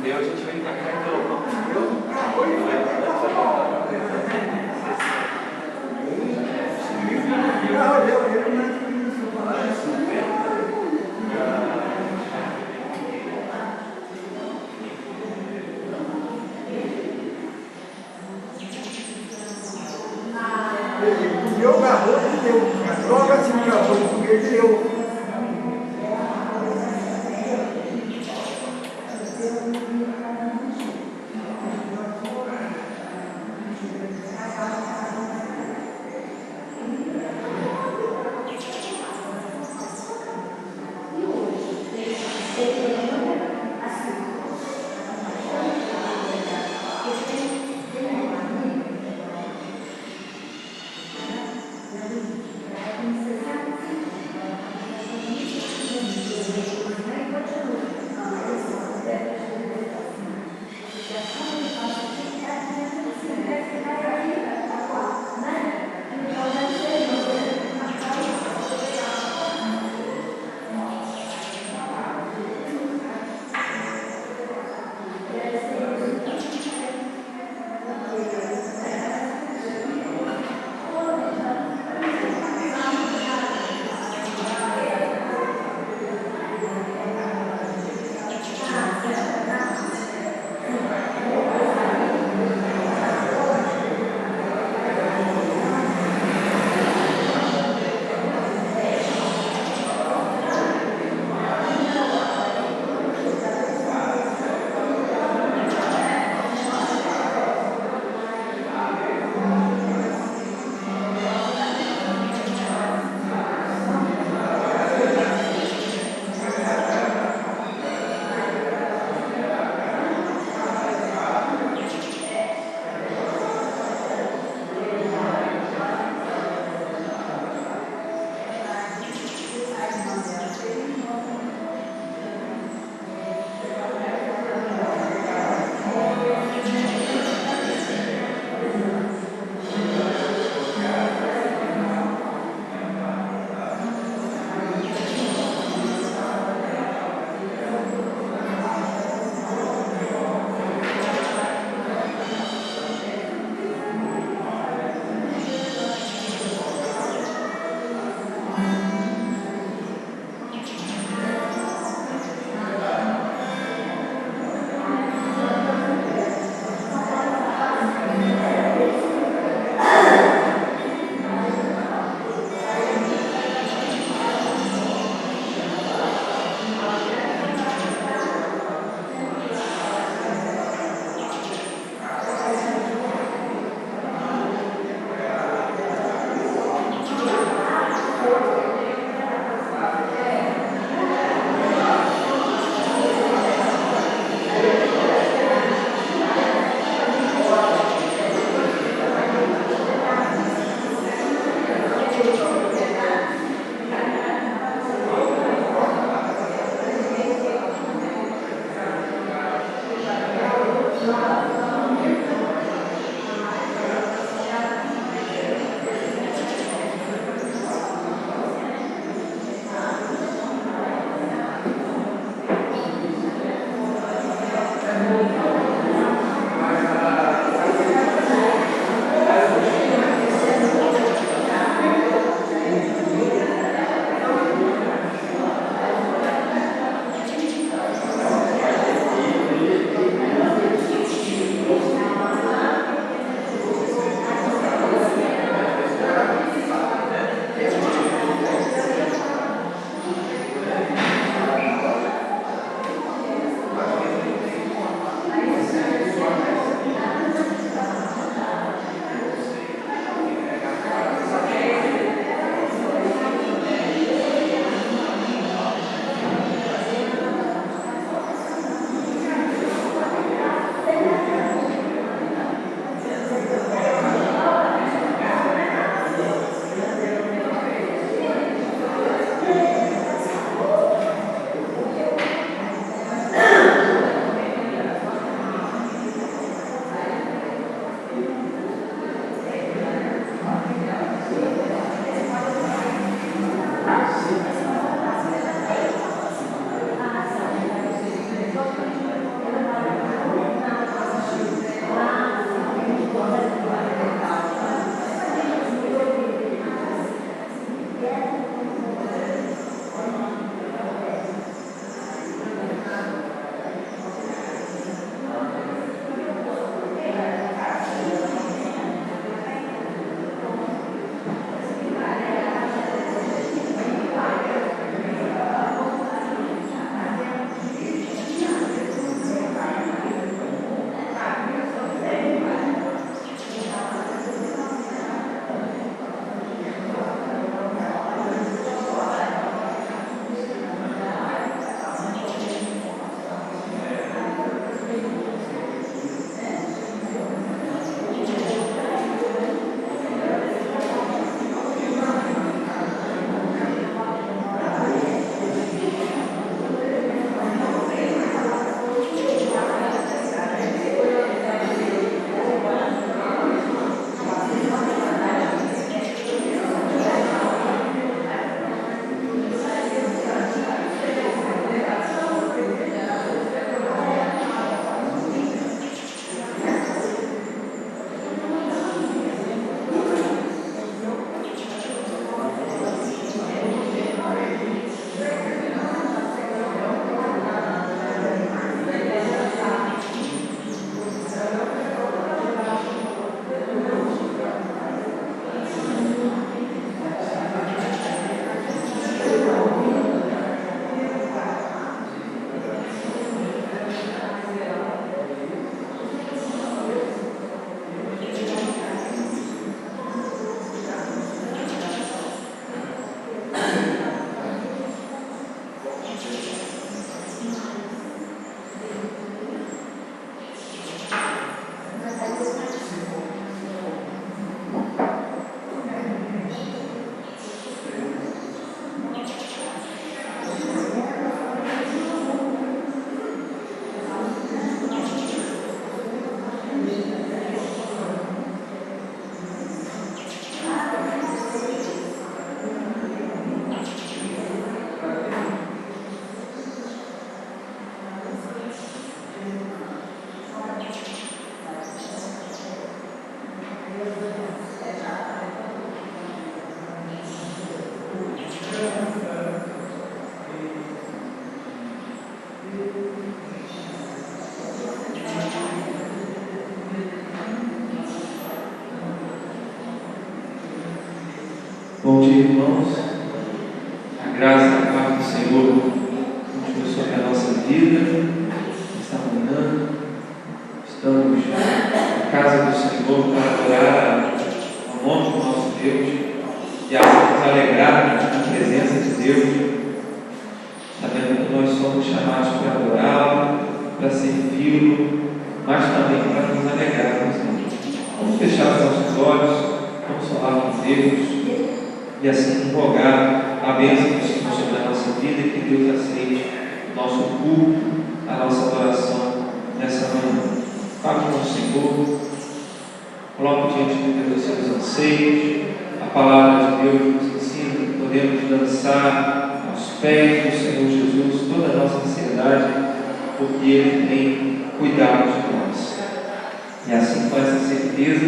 Deu, a gente vem pra cá e colocou. O meu garrote deu. Logo assim que eu fui, porque ele deu. Bom dia, irmãos. A graça e a paz do Senhor continue sobre a nossa vida. Esta manhã estamos na casa do Senhor para adorar ao nome do nosso Deus e assim nos alegrar na presença de Deus, sabendo que nós somos chamados para adorá-lo, para servi-lo, mas também para nos alegrarmos nele. Vamos fechar os nossos olhos, vamos falar com Deus e assim rogar a bênção do Senhor sobre a nossa vida e que Deus aceite o nosso culto, a nossa adoração nessa manhã. Fale com o Senhor, coloque diante de Deus os seus anseios. A palavra de Deus nos ensina que podemos lançar aos pés do Senhor Jesus toda a nossa ansiedade, porque Ele tem cuidado de nós. E assim, com essa certeza,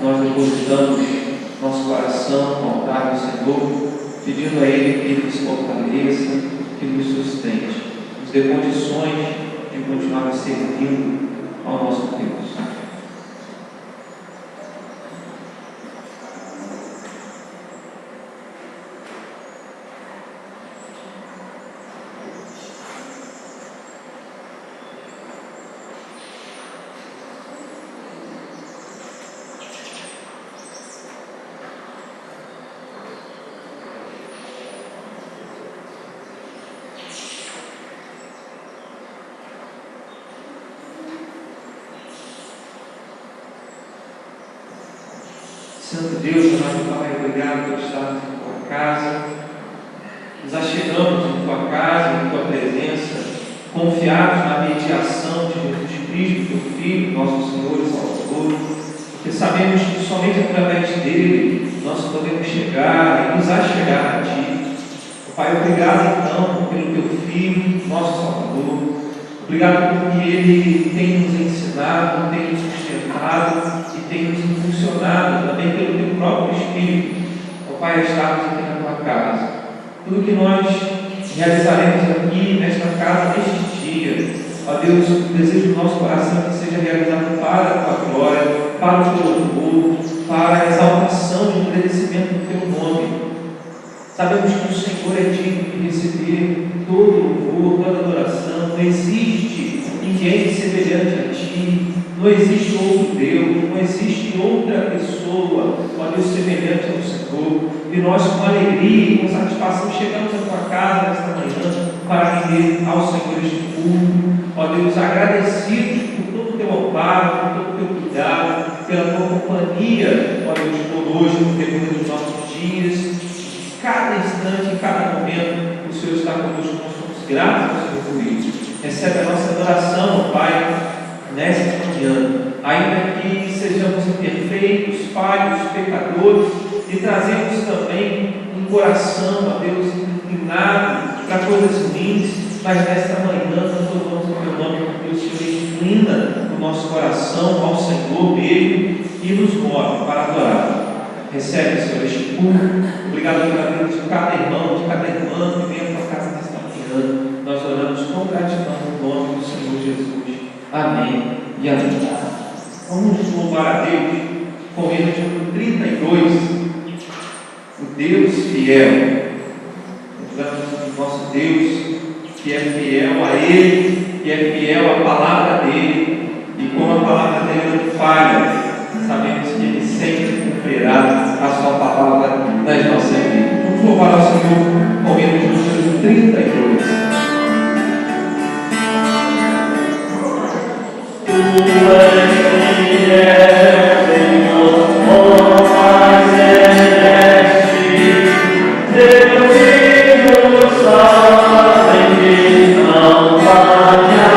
nós depositamos nosso coração no altar do Senhor, pedindo a Ele que nos fortaleça, que nos sustente, nos dê condições de continuar servindo ao nosso Deus. Santo Deus, amado Pai, obrigado por estarmos em Tua casa. Nos achegamos em Tua casa, em Tua presença, confiados na mediação de Jesus Cristo, Teu Filho, nosso Senhor e Salvador, porque sabemos que somente através dele nós podemos chegar e nos achegar a Ti. Pai, obrigado então pelo Teu Filho, nosso Salvador. Obrigado porque Ele tem nos ensinado, tem nos sustentado e tem nos impulsionado também pelo Teu próprio Espírito, ó Pai, a estarmos aqui na Tua casa. Tudo que nós realizaremos aqui nesta casa, neste dia, ó Deus, o desejo do nosso coração é que seja realizado para a Tua glória, para o Teu louvor, para a exaltação e o engrandecimento do Teu nome. Sabemos que o Senhor é digno de receber todo louvor, toda adoração. Não existe ninguém semelhante a Ti, não existe outro Deus, não existe outra pessoa, ó Deus, semelhante ao Senhor. E nós, com alegria e com satisfação, chegamos à Tua casa nesta manhã para render ao Senhor este culto. Ó Deus, agradecidos por todo o Teu amparo, por todo o Teu cuidado, pela Tua companhia, ó Deus, conosco, no decorrer dos nossos dias. Cada instante, em cada momento, o Senhor está conosco, nós somos gratos ao Senhor por isso. Recebe a nossa adoração, Pai, nesta manhã, ainda que sejamos imperfeitos, falhos, pecadores, e trazemos também um coração, ó Deus, inclinado para coisas ruins, mas nesta manhã nós louvamos o Teu nome, porque o Senhor inclina o nosso coração ao Senhor mesmo e nos move para adorar. Recebe, Senhor, este culto. Obrigado pela vida de cada irmão, de cada irmã que vem à Tua casa nesta manhã. Nós oramos com gratidão no nome do Senhor Jesus. Amém e amém. Vamos louvar a Deus com o hino de número 32. O Deus fiel. Lembramos do nosso Deus, que é fiel a Ele, que é fiel à palavra dEle. E como a palavra dEle não falha, sabemos que Ele sempre cumprirá a Sua palavra nas nossas vidas. Vamos louvar ao Senhor com o hino de número 32. Tu és fiel, Senhor, ó celeste, Deus nos sabem que não falhará.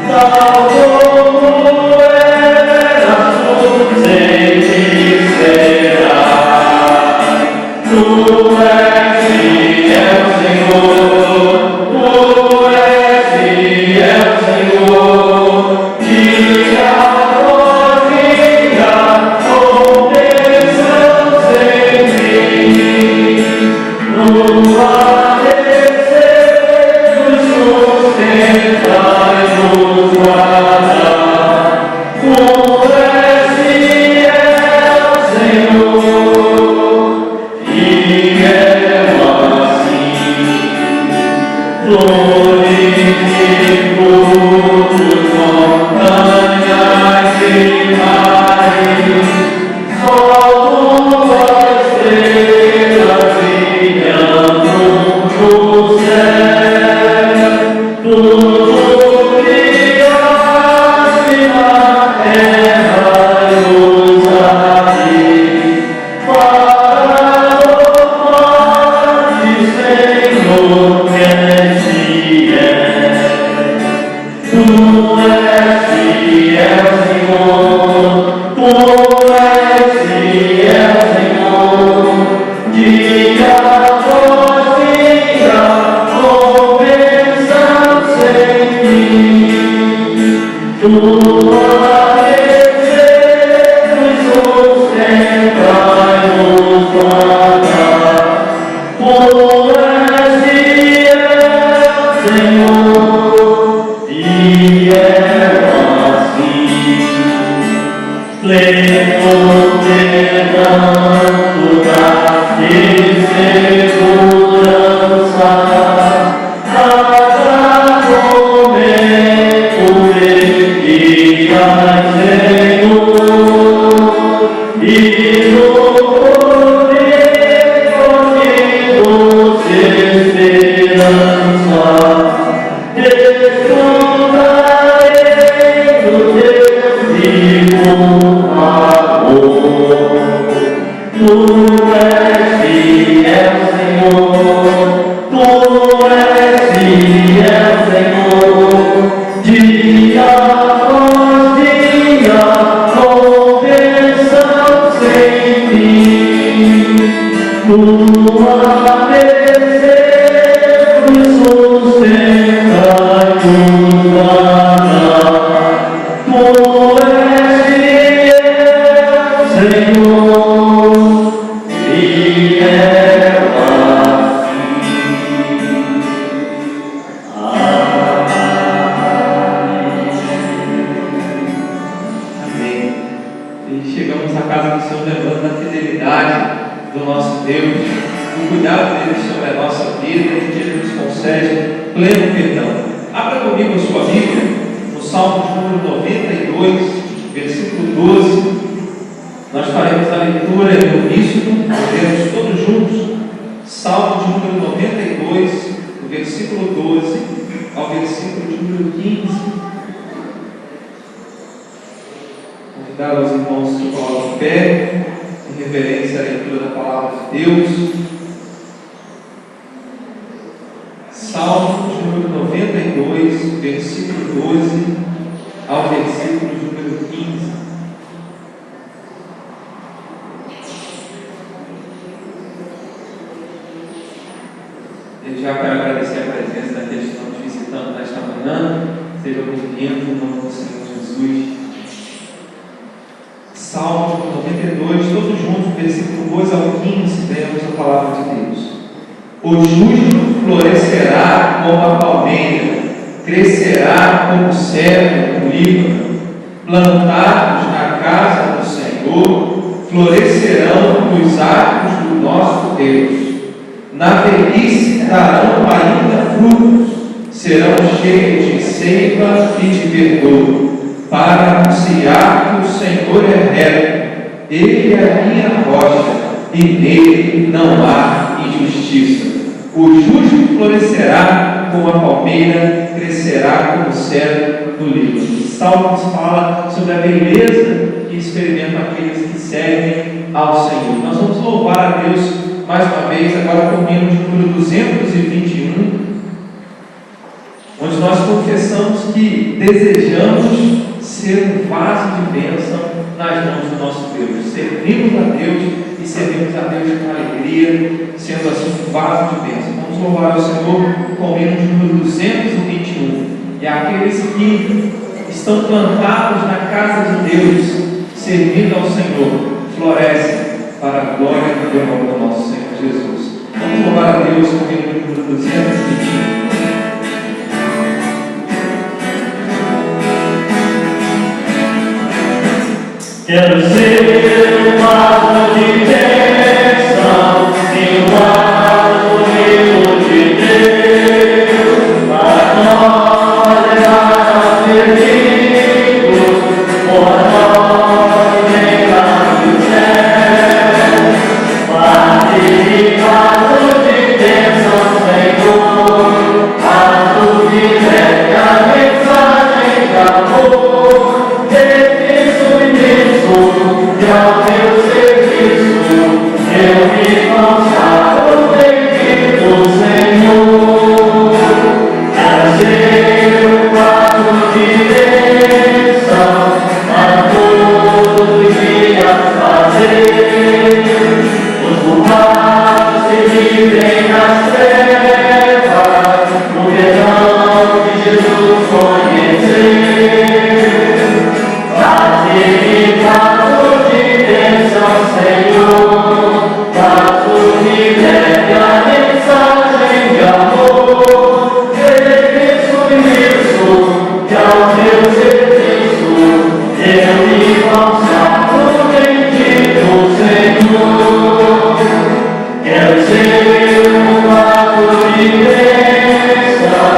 Tal como Quero ser um vaso de bênção e um vaso de Deus, para nós levar perdidos, por nós levar do céu, vaso de bênção, Senhor, vaso de bênção. amor, desde submisso, e ao teu serviço, eu me consagro, bendito Senhor. Quero ser o vaso de bênção, a todos os dias fazer os culpados se livrem das trevas, o perdão de Jesus conhecer. Fazer-me vaso de bênção, Senhor, vaso que leve a mensagem de amor, desde submisso e ao teu serviço, eu me consagro, bendito Senhor. Quero ser um vaso de bênção,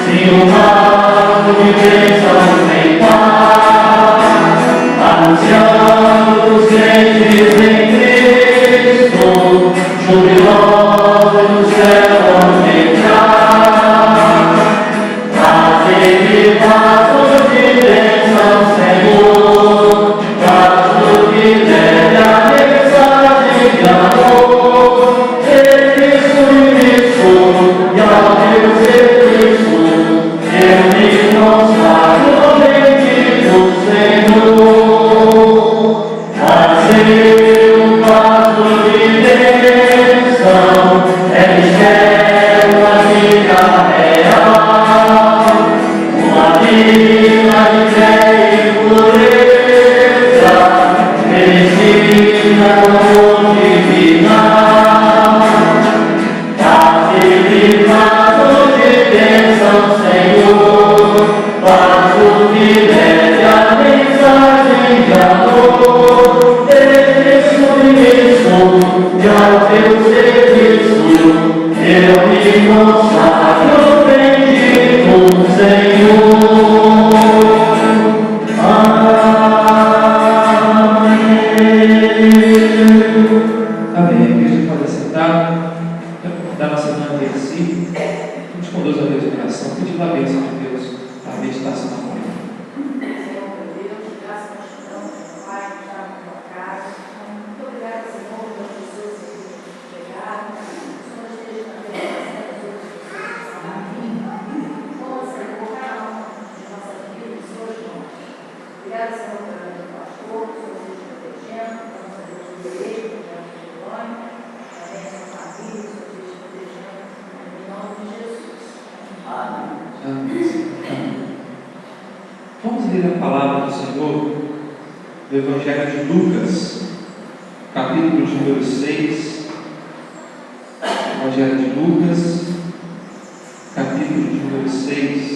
se um vaso de bênção sem paz, anunciando os crentes em Cristo, jubilosos no céu vão entrar. Fazer-me vaso de bênção, Senhor, vaso que leve a mensagem de amor, desde submisso e ao teu serviço, eu me consagro, bendito Senhor. Fazer um vaso de bênção é mistério da vida real, uma vida de fé e pureza, merecida como divinal. Fazer-me vaso de bênção, Senhor, vaso que leve a mensagem de amor, desde submisso e ao teu serviço, eu me consagro, bendito Senhor. Amém. A igreja pode sentar. Da nossa manhã versículo, nos conduz a Deus em oração, pedindo a bênção de Deus, a meditação da manhã. Senhor, meu Deus, graças a Deus, Pai, que está na tua casa. Muito obrigada, Senhor, pelas pessoas que chegaram. O Senhor esteja na presença das outras pessoas que estão aqui. Como, Senhor, cada uma de nossas vidas hoje, irmãos. Obrigada, Senhor, pelo pastor, que o Senhor esteja protegendo, vamos a Deus do direito, que é o Antônio, também a sua família, que o Senhor esteja protegendo, em nome de Jesus. Amém. Amém. Vamos ler a palavra do Senhor do Evangelho de Lucas, capítulo de número 6. Evangelho de Lucas, capítulo de número 6.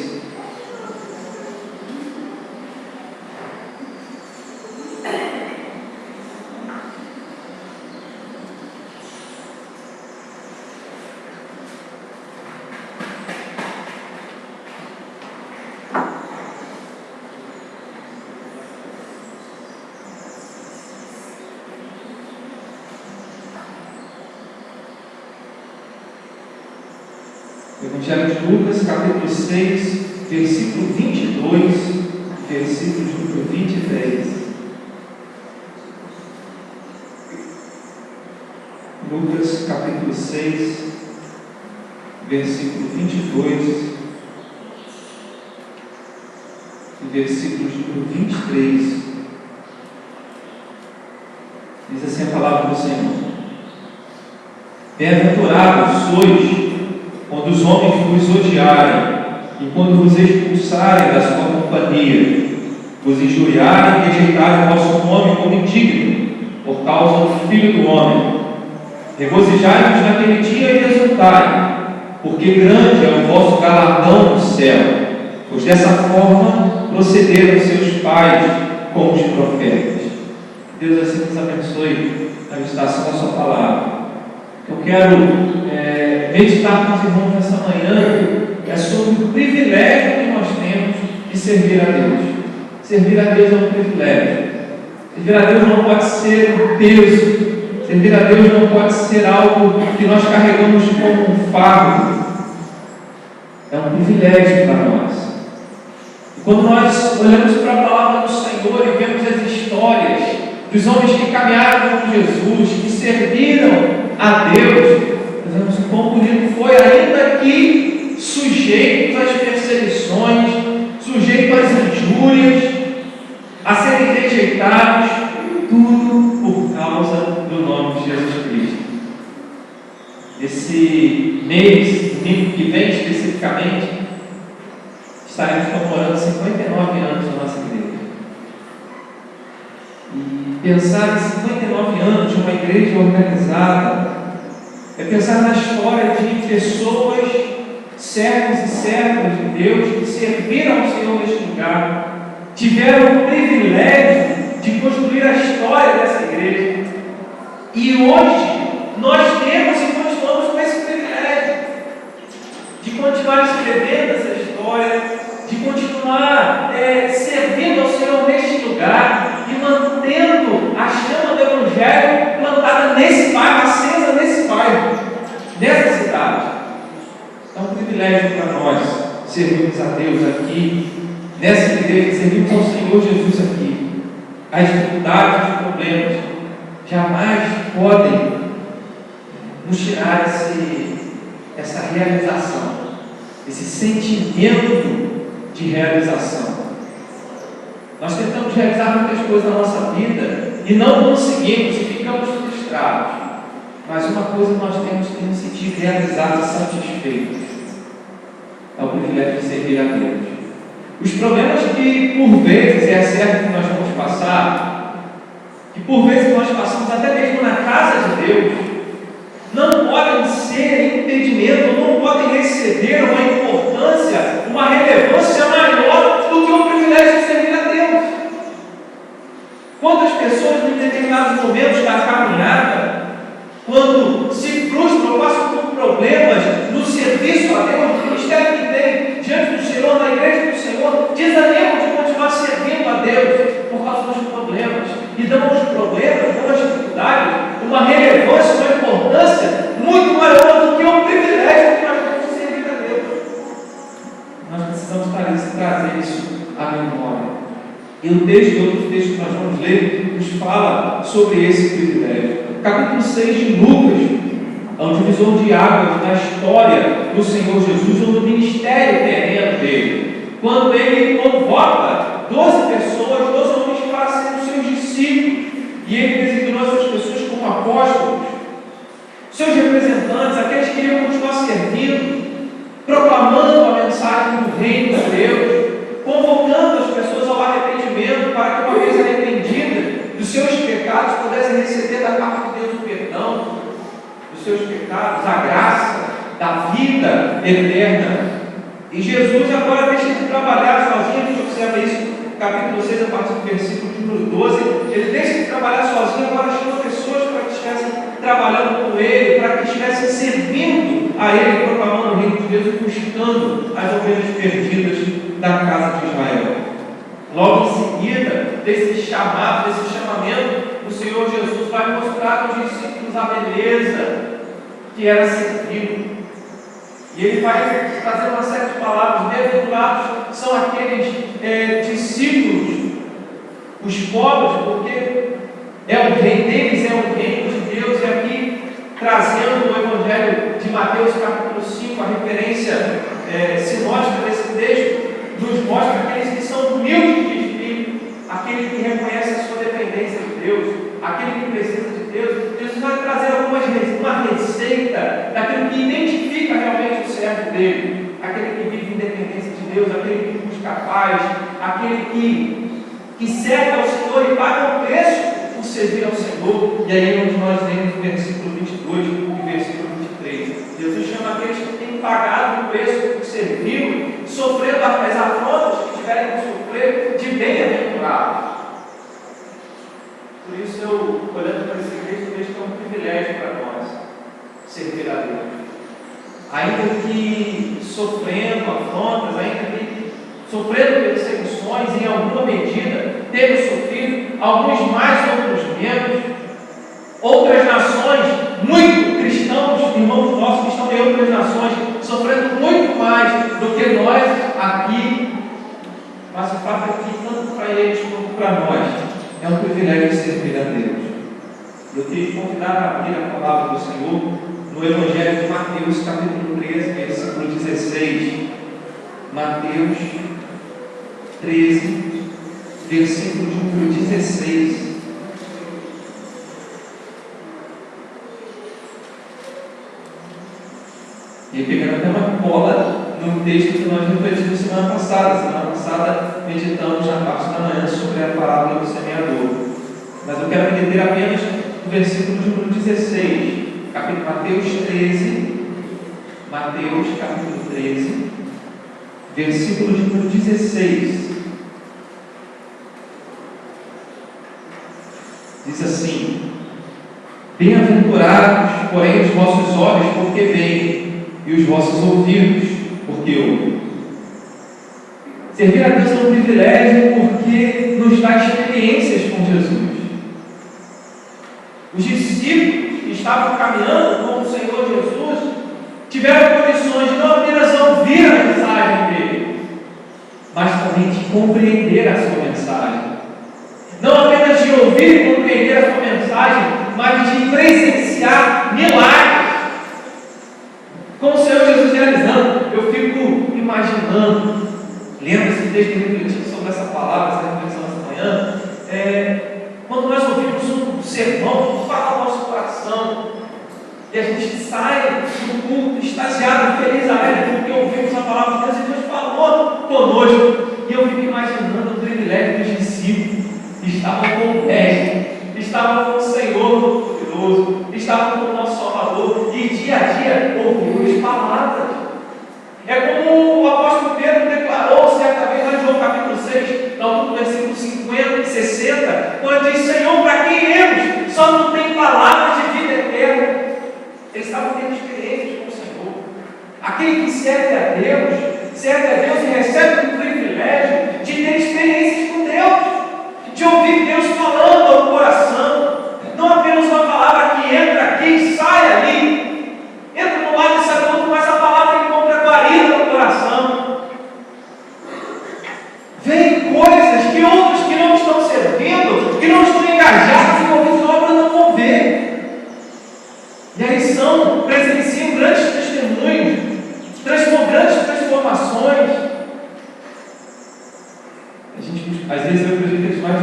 Evangelho de Lucas, capítulo 6, versículo 22, versículo de número 23. Lucas, capítulo 6, versículo 22 e versículo de número 23. Diz assim a palavra do Senhor: Bem-aventurados sois quando os homens vos odiarem e quando vos expulsarem da sua companhia, vos injuriarem e rejeitarem o vosso nome como indigno, por causa do Filho do Homem. Regozijai-vos naquele dia e exultai, porque grande é o vosso galardão no céu, pois dessa forma procederam seus pais com os profetas. Deus assim nos abençoe na meditação da sua palavra. Eu quero meditar com os irmãos nessa manhã sobre o privilégio que nós temos de servir a Deus. Servir a Deus é um privilégio. Servir a Deus não pode ser um peso. Servir a Deus não pode ser algo que nós carregamos como um fardo. É um privilégio para nós. E Quando nós olhamos para a palavra do Senhor e vemos as histórias dos homens que caminharam com Jesus, que serviram a Deus, nós vemos o quão bonito foi, ainda que sujeitos às perseguições, sujeitos às injúrias, a serem rejeitados, tudo por causa do nome de Jesus Cristo. Esse mês, domingo que vem especificamente, estaremos comemorando 59 anos da nossa igreja. E pensar em 59 anos de uma igreja organizada é pensar na história de pessoas, servos e servas de Deus, que serviram ao Senhor neste lugar, tiveram o privilégio de construir a história dessa igreja. E hoje nós temos e continuamos com esse privilégio de continuar escrevendo essa história, de continuar servindo ao Senhor neste lugar e mantendo a chama do Evangelho plantada nesse bairro, acesa nesse bairro, nessa cidade. É um privilégio para nós servirmos a Deus aqui, nessa igreja, servimos ao Senhor Jesus aqui. As dificuldades, os problemas jamais podem nos tirar essa realização, esse sentimento de realização. Nós tentamos realizar muitas coisas na nossa vida e não conseguimos e ficamos frustrados. Mas uma coisa nós temos que nos sentir realizados e satisfeitos: é o privilégio de servir a Deus. Os problemas que por vezes é certo que nós vamos passar, que por vezes nós passamos até mesmo na casa de Deus, não podem ser impedimento, não podem receber uma importância, uma relevância maior do que o privilégio de servir a Deus. Quantas pessoas em determinados momentos da caminhada, quando se frustram ou passam por problemas no serviço a Deus, no ministério que tem diante do Senhor, na igreja do Senhor, desanimam de continuar servindo a Deus por causa dos problemas, e dão aos problemas, dão às dificuldades uma relevância, uma importância muito maior do que o privilégio que nós temos de servir a Deus. Nós precisamos trazer isso à memória. E o texto, outro texto que nós vamos ler, nos fala sobre esse privilégio. Capítulo 6 de Lucas, é um divisor de águas na história do Senhor Jesus, ou no ministério terreno dele, quando ele convoca 12 pessoas, 12 homens para serem seus discípulos, e ele designou essas pessoas como apóstolos, seus representantes, aqueles que iriam continuar servindo, proclamando a mensagem do reino de Deus, convocando as pessoas ao arrependimento, para que, uma vez arrependidas dos seus pecados, pudessem receber da parte de Deus o perdão dos seus pecados, a graça da vida eterna. E Jesus agora deixa de trabalhar sozinho. A gente observa isso no capítulo 6, a partir do versículo número 12. Ele deixa de trabalhar sozinho, agora chama pessoas para que estivessem trabalhando com ele, para que estivessem servindo a ele, proclamando o reino de Deus e buscando as ovelhas perdidas da casa de Israel. Logo em seguida, desse chamamento, o Senhor Jesus vai mostrar aos discípulos a beleza que era servir. E ele vai trazer uma série de palavras. Bem-aventurados são aqueles discípulos, os pobres, porque o reino deles é o reino de Deus. E aqui, trazendo o Evangelho de Mateus, capítulo 5, a referência sinótica desse texto, nos mostra aqueles que são humildes de espírito, aquele que reconhece a sua dependência de Deus, aquele que precisa de Deus. Jesus vai trazer uma receita daquilo que identifica realmente o servo dele, aquele que vive em dependência de Deus, aquele que busca a paz, aquele que serve ao Senhor e paga o preço por servir ao Senhor. E aí onde nós lemos o versículo 22 e versículo 23. Jesus chama aqueles que têm pagado o preço por servir, sofrendo as afrontas que tiverem que sofrer, de bem-aventurados. Por isso, eu, olhando para esse texto, vejo que é um privilégio para nós servir a Deus. Ainda que sofrendo afrontas, ainda que sofrendo perseguições, em alguma medida, temos sofrido, alguns mais, outros menos. Outras nações, muito cristãos, irmãos nossos que estão em outras nações, sofrendo muito mais do que nós aqui. Mas aqui, tanto para eles quanto para nós. É um privilégio servir a Deus. Eu queria te convidar a abrir a palavra do Senhor no Evangelho de Mateus, capítulo 13, versículo 16. Mateus 13, versículo de número 16. E pegando até uma cola no texto que nós refletimos semana passada. Semana passada meditamos na parte da manhã sobre a parábola do semeador. Mas eu quero me deter apenas no versículo de número 16. Mateus 13. Mateus capítulo 13. Versículo de número 16. Diz assim: Bem-aventurados, porém, os vossos olhos, porque veem, e os vossos ouvidos, porque ouvem. Servir a Deus é um privilégio porque nos dá experiências com Jesus. Os discípulos que estavam caminhando com o Senhor Jesus tiveram condições de não apenas ouvir a mensagem dele, mas também de compreender a sua mensagem. Não apenas de ouvir e compreender a sua mensagem, mas de presenciar milagres. Com o Senhor Jesus realizando. Eu fico imaginando, lendo esse texto e refletindo sobre essa palavra, essa reflexão essa manhã, quando nós ouvimos um sermão que fala ao nosso coração, e a gente sai do culto extasiado, feliz, alegre, porque ouvimos a palavra de Deus e Deus falou conosco. E eu fico imaginando o privilégio dos discípulos que estavam com o Mestre, estavam com o Senhor Todo-Poderoso, estavam com o nosso Salvador, e dia a dia ouvimos palavras. É como o apóstolo Pedro declarou certa vez lá em João capítulo 6, no versículo 50 e 60, quando diz: Senhor, para quem irmos? Só não tem palavras de vida eterna. Eles estavam tendo experiências com o Senhor. Aquele que serve a Deus e recebe o privilégio de ter experiências com Deus, de ouvir Deus falando ao coração, não apenas uma palavra que entra aqui e sai ali, entra no lado e sai do outro, mas a palavra encontra guarida no coração. Vem coisas que outros que não estão servindo, que não estão engajados em ouvir a obra, não vão ver. E aí presenciam grandes testemunhos, grandes transformações. Às vezes eu acredito que a gente mais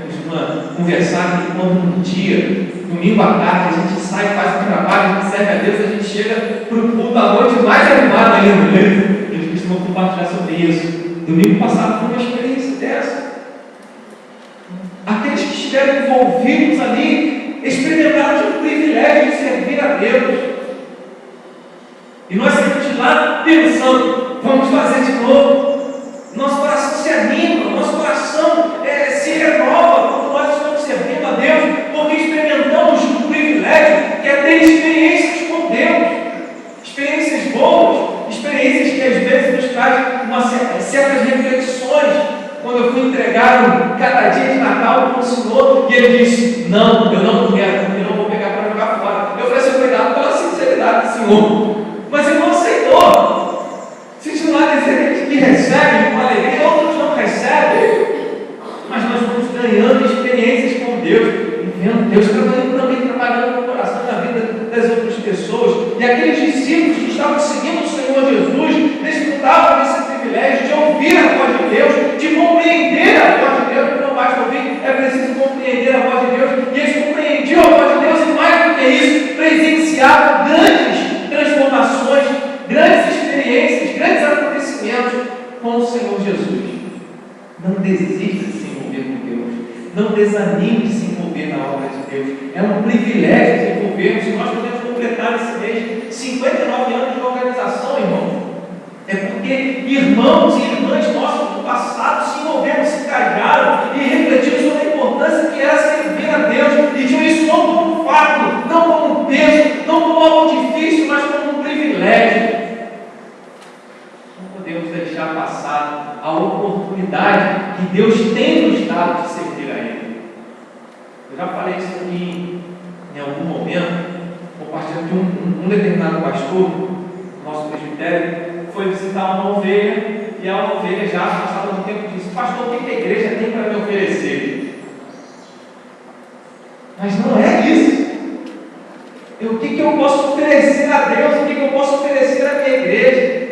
costuma conversar que quando um dia, domingo à tarde, a gente sai, faz um trabalho, a gente serve a Deus, a gente chega para o culto à noite mais animado ainda. A gente costuma compartilhar sobre isso. Domingo passado foi uma experiência dessa. Aqueles que estiveram envolvidos ali experimentaram o privilégio de servir a Deus. E nós saímos de lá pensando: vamos fazer de novo. Nosso coração se anima, nosso coração se renova quando nós estamos servindo a Deus, porque experimentamos o privilégio que é ter experiências com Deus, experiências boas, experiências que às vezes nos trazem certas reflexões. Quando eu fui entregar cada dia de Natal para o Senhor, e Ele disse: não, eu não quero, porque eu não vou pegar para jogar fora. Eu falei assim: obrigado pela sinceridade do Senhor, mas Ele não aceitou. Se lá dizer que recebe com alegria, outros não recebem, mas nós vamos ganhando experiências com Deus, e vendo Deus trabalhando no coração e na vida das outras pessoas. E aqueles discípulos que estavam seguindo o Senhor Jesus desfrutavam desse privilégio de ouvir a voz de Deus, de compreender a voz de Deus. Não basta ouvir, é preciso compreender a voz de Deus. E eles compreendiam a voz de Deus, e mais do que isso, presenciavam grandes transformações, grandes experiências, grandes acontecimentos com o Senhor Jesus. Não desista de se envolver com Deus. Não desanime de se envolver na obra de Deus. É um privilégio de envolvermos. Nós podemos completar nesse mês 59 anos de organização, irmão. É porque irmãos e irmãs nossos do passado se envolveram, se engajaram e refletiram sobre a importância que era servir a Deus, e tinham isso não como um fato, não como um peso, não como algo difícil, mas como um privilégio. Não podemos deixar passar a oportunidade que Deus tem nos dado de servir a Ele. Eu já falei isso aqui em algum momento, compartilhando de um determinado pastor, nosso presbitério, foi visitar uma ovelha, e a ovelha já passava um tempo disse: pastor, o que a igreja tem para me oferecer? Mas não é isso. O que eu posso oferecer a Deus? O que eu posso oferecer à minha igreja?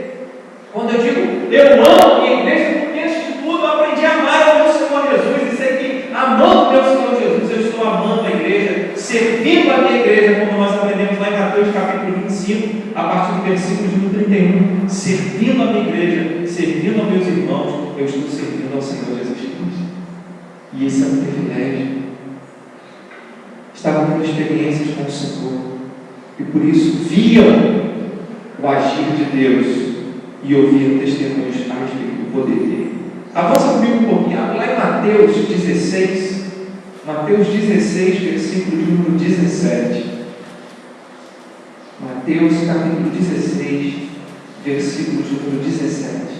Quando eu digo, eu amo a minha igreja, porque antes de tudo eu aprendi a amar o meu Senhor Jesus. E sei que, amando o meu Senhor Jesus, eu estou amando a igreja, servindo a minha igreja, como nós aprendemos lá em Mateus capítulo 25, a partir do versículo de 31. Servindo a minha igreja, servindo aos meus irmãos, eu estou servindo ao Senhor Jesus Cristo. E esse é um privilégio. Estava tendo experiências com o Senhor, e por isso viam o agir de Deus e ouviam testemunhos a respeito do poder dele. Avança comigo um pouquinho, lá em Mateus 16, Mateus 16, versículo de número 17. Mateus capítulo 16, versículo de número 17.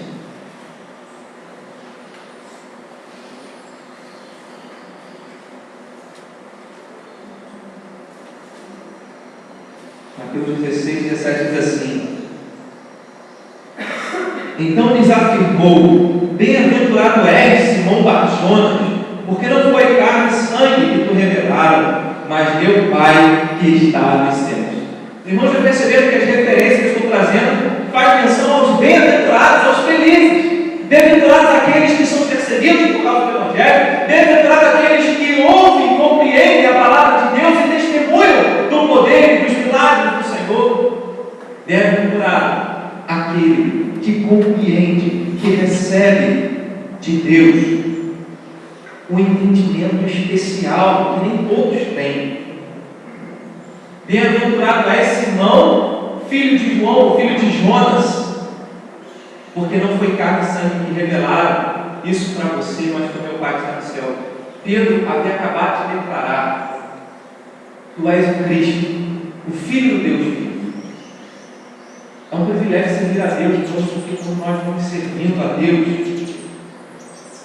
Mateus 16, 17 diz assim: então lhes afirmou: bem-aventurado és, Simão Bar-Jonas, porque não foi carne e sangue que tu revelaram, mas meu Pai que está nos céus. Irmãos, já perceberam que as referências que eu estou trazendo faz menção aos bem-aventurados, aos felizes. Bem-aventurados aqueles que são perseguidos por causa do Evangelho, bem-aventurados aqueles que ouvem e compreendem a palavra de Deus e testemunham do poder e dos milagres do Senhor. Bem-aventurado aquele que compreende, que recebe de Deus um entendimento especial que nem todos têm. Bem-aventurado é Simão, filho de João, filho de Jonas, porque não foi carne e sangue que revelaram isso para você, mas foi meu Pai que está no céu. Pedro havia acabado de declarar: tu és o Cristo, o Filho do Deus vivo. É um privilégio servir a Deus, porque quando nós vamos servindo a Deus,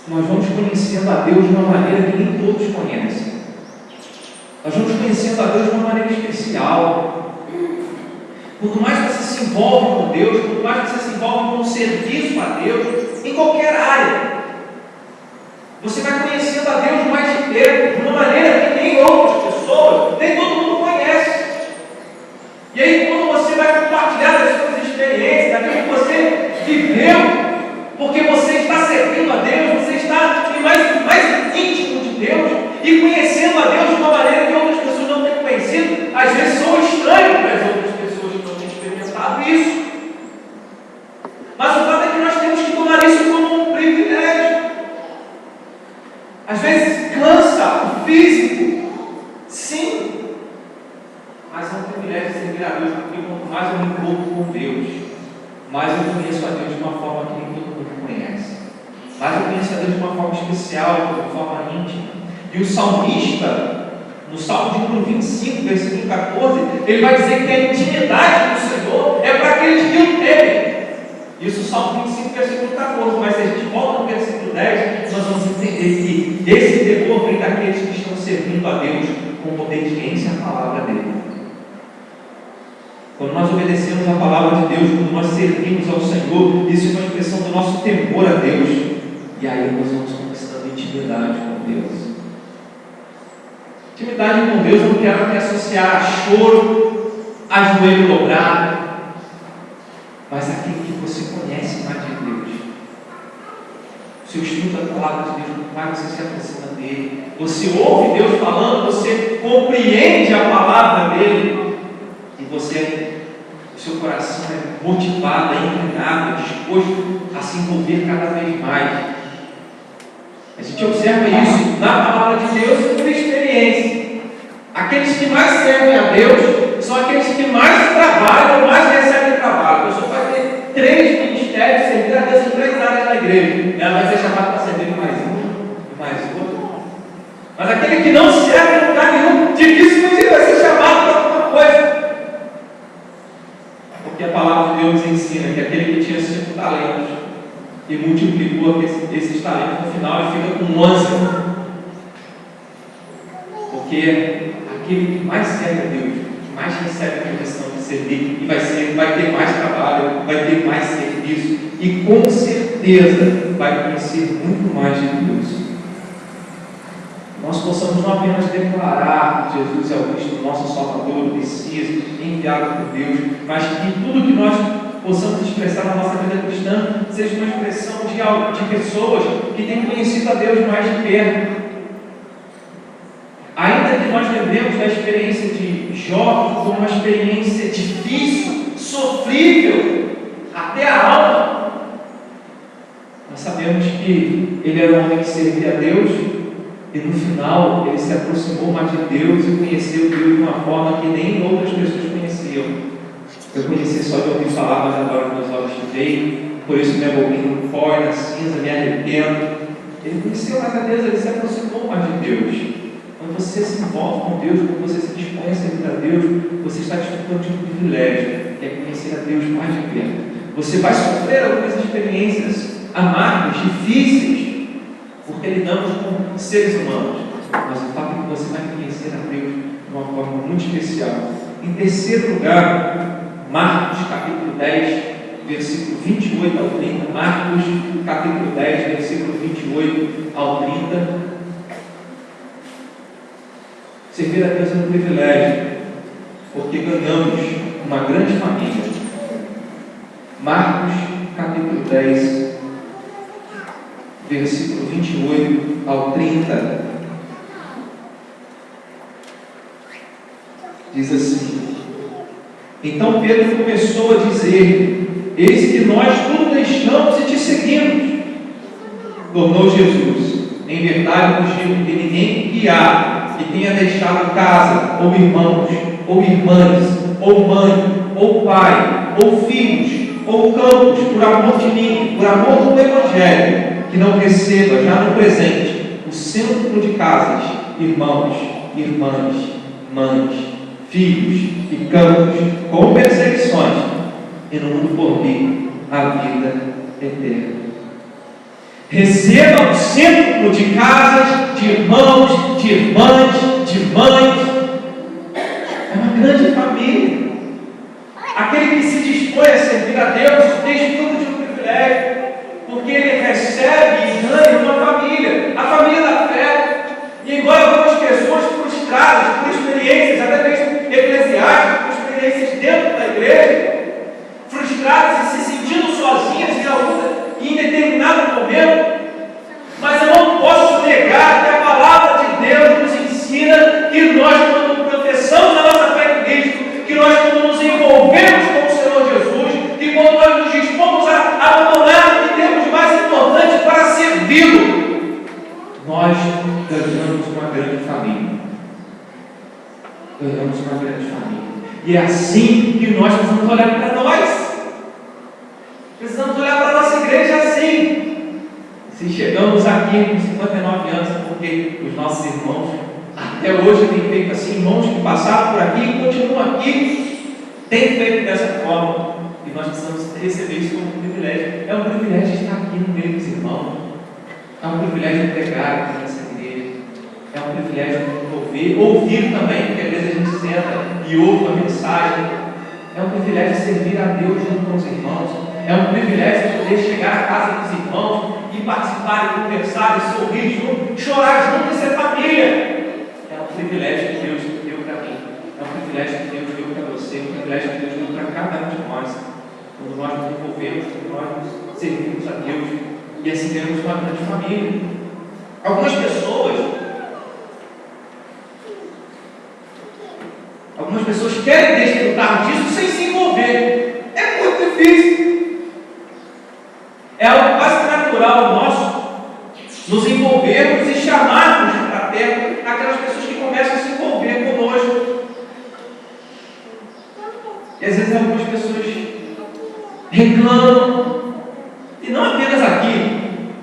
nós vamos conhecendo a Deus de uma maneira que nem todos conhecem. Nós vamos conhecendo a Deus de uma maneira especial. Quanto mais você se envolve com Deus, quanto mais você se envolve com o serviço a Deus, em qualquer área, você vai conhecendo a Deus mais de perto, de uma maneira que nem outras pessoas, nem todo mundo conhece. E aí, quando você vai compartilhar das suas experiências, daquilo que você viveu, porque você está servindo a Deus, você está mais íntimo de Deus e conhecendo a Deus de uma maneira que outras pessoas não têm conhecido, às vezes são estranhos para as outras pessoas que não têm experimentado isso. Mas o fato é que nós temos que tomar isso como um privilégio. Às vezes cansa o físico, sim, mas é um privilégio servir a Deus, porque quanto mais eu me envolvo com Deus, mais eu conheço a Deus de uma forma que nem todo mundo conhece. Mais eu conheço a Deus de uma forma especial, de uma forma íntima. E o salmista, no Salmo de número 25, versículo 14, ele vai dizer que a intimidade do Senhor é para aqueles que o temem. Isso, o Salmo 25, versículo 14. Mas se a gente volta no versículo 10, nós vamos entender que esse temor vem daqueles que estão servindo a Deus com obediência à palavra dele. Quando nós obedecemos a palavra de Deus, quando nós servimos ao Senhor, isso é uma expressão do nosso temor a Deus. E aí nós vamos conquistando intimidade com Deus. Intimidade com Deus eu não quero aqui associar a choro, a joelho dobrado, mas aquilo que você conhece mais de Deus. Você estuda a palavra de Deus, mais você se aproxima dele. Você ouve Deus falando, você compreende a palavra dele. E o seu coração é motivado, é inclinado, é disposto a se envolver cada vez mais. A gente observa isso na palavra de Deus e por experiência. Aqueles que mais servem a Deus são aqueles que mais trabalham ou mais recebem trabalho. A pessoa vai ter 3 ministérios, servir a Deus em 3 áreas na igreja. Ela vai ser chamada para servir mais um, mais outro. Mas aquele que não serve em lugar nenhum, dificilmente vai ser chamado para alguma coisa. Porque a palavra de Deus nos ensina que aquele que tinha 5 talentos e multiplicou esses talentos, no final ele fica com 11. Porque aquele que mais serve a Deus, que mais recebe a condição de servir, e vai ter mais trabalho, vai ter mais serviço, e com certeza vai conhecer muito mais de possamos não apenas declarar que Jesus é o Cristo, nosso Salvador, o Messias, enviado por Deus, mas que tudo que nós possamos expressar na nossa vida cristã seja uma expressão de pessoas que têm conhecido a Deus mais de perto. Ainda que nós lembremos da experiência de Jó como uma experiência difícil, sofrível, até a alma, nós sabemos que ele era um homem que servia a Deus e no final ele se aproximou mais de Deus e conheceu Deus de uma forma que nem outras pessoas conheciam. Eu conheci só de ouvir falar, mas agora meus olhos te veem, por isso minha boquinha foge na cinza, me arrependo. Ele conheceu mais a Deus, ele se aproximou mais de Deus. Quando você se envolve com Deus, quando você se dispõe a servir a Deus, você está desfrutando de um privilégio, que é conhecer a Deus mais de perto. Você vai sofrer algumas experiências amargas, difíceis, porque lidamos com seres humanos, mas o fato é que você vai conhecer a Deus de uma forma muito especial. Em terceiro lugar, Marcos capítulo 10, versículo 28 ao 30. Marcos capítulo 10, versículo 28 ao 30. Servir a Deus é um privilégio, porque ganhamos uma grande família. Marcos capítulo 10, versículo 28 ao 30, diz assim: Então Pedro começou a dizer: Eis que nós tudo deixamos e te seguimos. Tornou Jesus: Em verdade vos digo que ninguém que há que tenha deixado casa, ou irmãos, ou irmãs, ou mãe, ou pai, ou filhos, ou campos, por amor de mim, por amor do Evangelho, que não receba já no presente o cento de casas, irmãos, irmãs, mães, filhos e campos, com perseguições, e no mundo por vir a vida eterna. Receba o cento de casas, de irmãos, de irmãs, de mães. É uma grande família. Aquele que se dispõe a servir a Deus desfruta de um privilégio, porque ele recebe e ganha uma família, a família da fé. E embora algumas pessoas frustradas por experiências, até mesmo eclesiásticas, por experiências dentro da igreja, frustradas e se sentindo sozinhas em determinado momento, mas eu não posso negar que a palavra de Deus nos ensina que nós, quando professamos a nossa fé em Cristo, que nós, quando nos envolvemos com o Senhor Jesus, que quando nós nos dispomos a abandonar o que temos de mais importante para servi-lo, nós ganhamos uma grande família. Ganhamos uma grande família. E é assim que nós precisamos olhar para nós. Precisamos olhar para a nossa igreja assim. Se chegamos aqui com 59 anos, é porque os nossos irmãos até hoje têm feito assim, irmãos que passaram por aqui e continuam aqui, têm feito dessa forma, e nós precisamos receber isso como um privilégio. É um privilégio estar aqui no meio dos irmãos, é um privilégio pregar aqui nessa igreja, é um privilégio ouvir também, porque às vezes a gente senta e ouve uma mensagem, é um privilégio servir a Deus junto com os irmãos. É um privilégio poder chegar à casa dos irmãos e participar, e conversar, e sorrir junto, chorar junto e ser família. É um privilégio que Deus deu para mim. É um privilégio que Deus deu para você. É um privilégio que Deus deu para cada um de nós. Quando nós nos envolvemos, quando nós nos servimos a Deus e assim temos uma grande família. Algumas pessoas querem desfrutar disso sem se envolver. É muito difícil. É algo quase natural nosso nos envolvermos e chamarmos para perto aquelas pessoas que começam a se envolver conosco. E às vezes algumas pessoas reclamam, e não apenas aqui,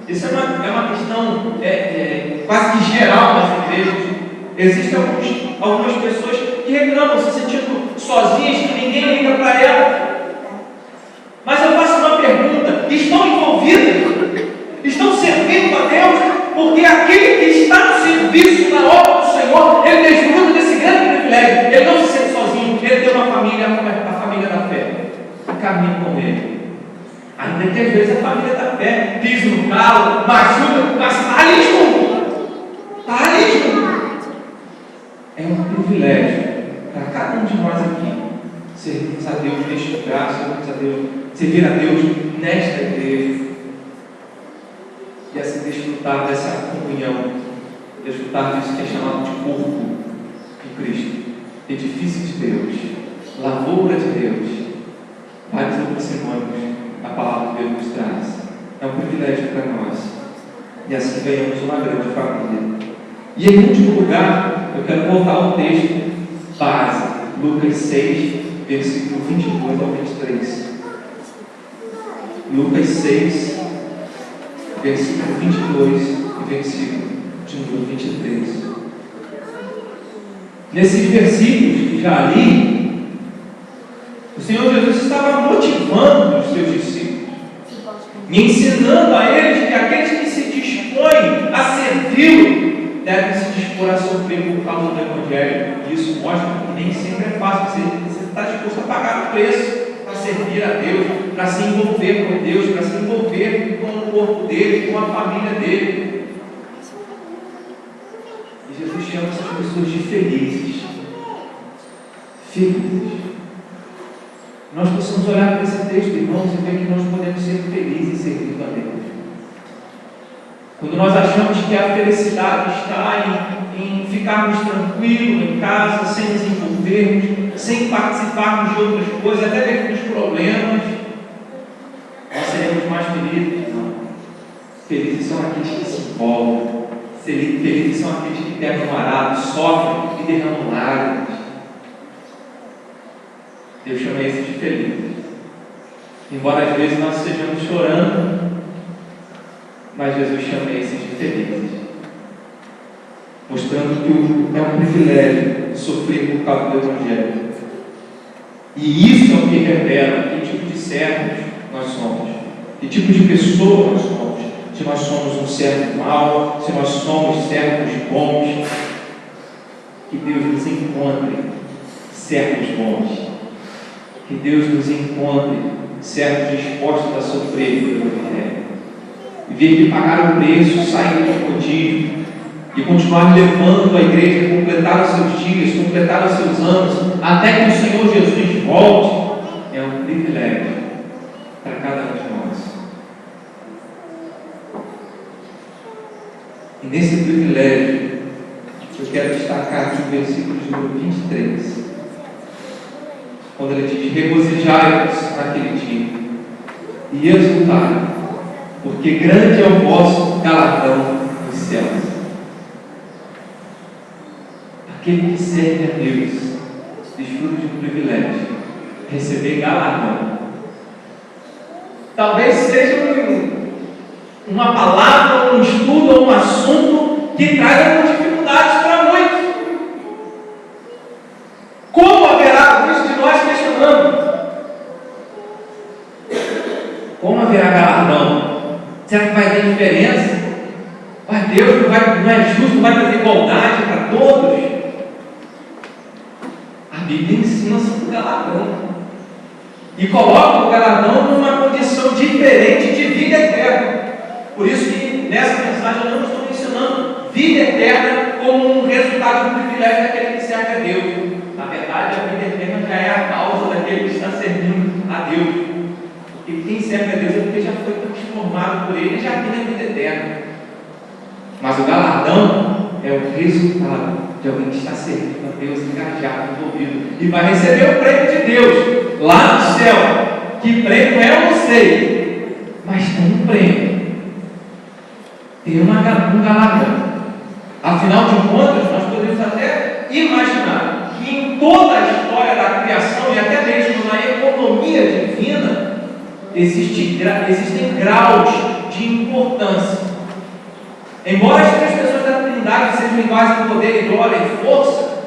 isso é uma questão quase que geral nas igrejas. Existem algumas pessoas que reclamam, se sentindo sozinhas, que ninguém liga para elas. Mas eu faço uma pergunta: estão envolvidas? Estão servindo a Deus? Porque aquele que está no serviço, na obra do Senhor, ele desfruta desse grande privilégio. Ele não se sente sozinho, ele tem uma família, a família da fé, que caminha com ele. Ainda que às vezes a família da fé pisa no calo, machuca, mas está ali junto. Está ali junto. privilégio para cada um de nós aqui servirmos a Deus neste lugar, servir a Deus nesta igreja e assim desfrutar dessa comunhão, desfrutar disso que é chamado de corpo de Cristo, edifício de Deus, lavoura de Deus. Vários outros sinônimos a palavra de Deus nos traz. É um privilégio para nós. E assim ganhamos uma grande família. E em último lugar, eu quero voltar ao texto base, Lucas 6, versículo 22 ao 23. Lucas 6, versículo 22 e versículo de número 23. Nesses versículos que já li, o Senhor Jesus estava motivando os seus discípulos e ensinando a eles que aqueles que se dispõem a servi-lo devem se dispor a sofrer por causa do Evangelho. E isso mostra que nem sempre é fácil. Você está disposto a pagar o preço para servir a Deus, para se envolver com Deus, para se envolver com o corpo dele, com a família dele. E Jesus chama essas pessoas de felizes. Felizes. Nós possamos olhar para esse texto, irmãos, e ver que nós podemos ser felizes servindo a Deus. Quando nós achamos que a felicidade está em ficarmos tranquilos em casa, sem nos envolvermos, sem participarmos de outras coisas, até mesmo dos problemas, nós seremos mais felizes? Não. Felizes são aqueles que se envolvem. Felizes são aqueles que pegam um arado, sofrem e derramam lágrimas. Deus chama esses de felizes. Embora às vezes nós estejamos chorando, mas Jesus chama esses de felizes, mostrando que é um privilégio sofrer por causa do Evangelho. E isso é o que revela que tipo de servos nós somos, que tipo de pessoa nós somos. Se nós somos um servo mau, se nós somos servos bons. Que Deus nos encontre servos bons. Que Deus nos encontre servos dispostos a sofrer pelo Evangelho. E ver que pagaram o preço, sair do rodízio e continuar levando a igreja a completar os seus dias, completar os seus anos, até que o Senhor Jesus volte, é um privilégio para cada um de nós. E nesse privilégio, eu quero destacar aqui o versículo de número 23, quando ele diz: regozijai-vos naquele dia e exultai, porque grande é o vosso galardão nos céus. Aquele que serve a Deus desfruta de um privilégio, receber galardão. Talvez seja uma palavra, um estudo ou um assunto que traga dificuldades para muitos. Como haverá, muitos de nós questionando, como haverá galardão? Será que vai ter diferença? Mas Deus não é justo, não vai fazer igualdade para todos? A Bíblia ensina sobre o galardão e coloca o galardão numa condição diferente de vida eterna. Por isso que nessa mensagem eu não estou ensinando vida eterna como um resultado do privilégio daquele que serve a Deus. Na verdade, a vida eterna já é a causa daquele que está servindo a Deus. Porque quem serve a Deus é porque já foi transformado por Ele e já tem a vida eterna. Mas o galardão é o resultado de alguém que está servindo a Deus, engajado, envolvido, e vai receber o prêmio de Deus lá no céu. Que prêmio é, eu não sei, mas tem um prêmio, tem um galardão. Afinal de contas, nós podemos até imaginar que em toda a história da criação e até mesmo na economia divina existem graus de importância. Embora as três pessoas da Trindade sejam iguais em poder, glória e força,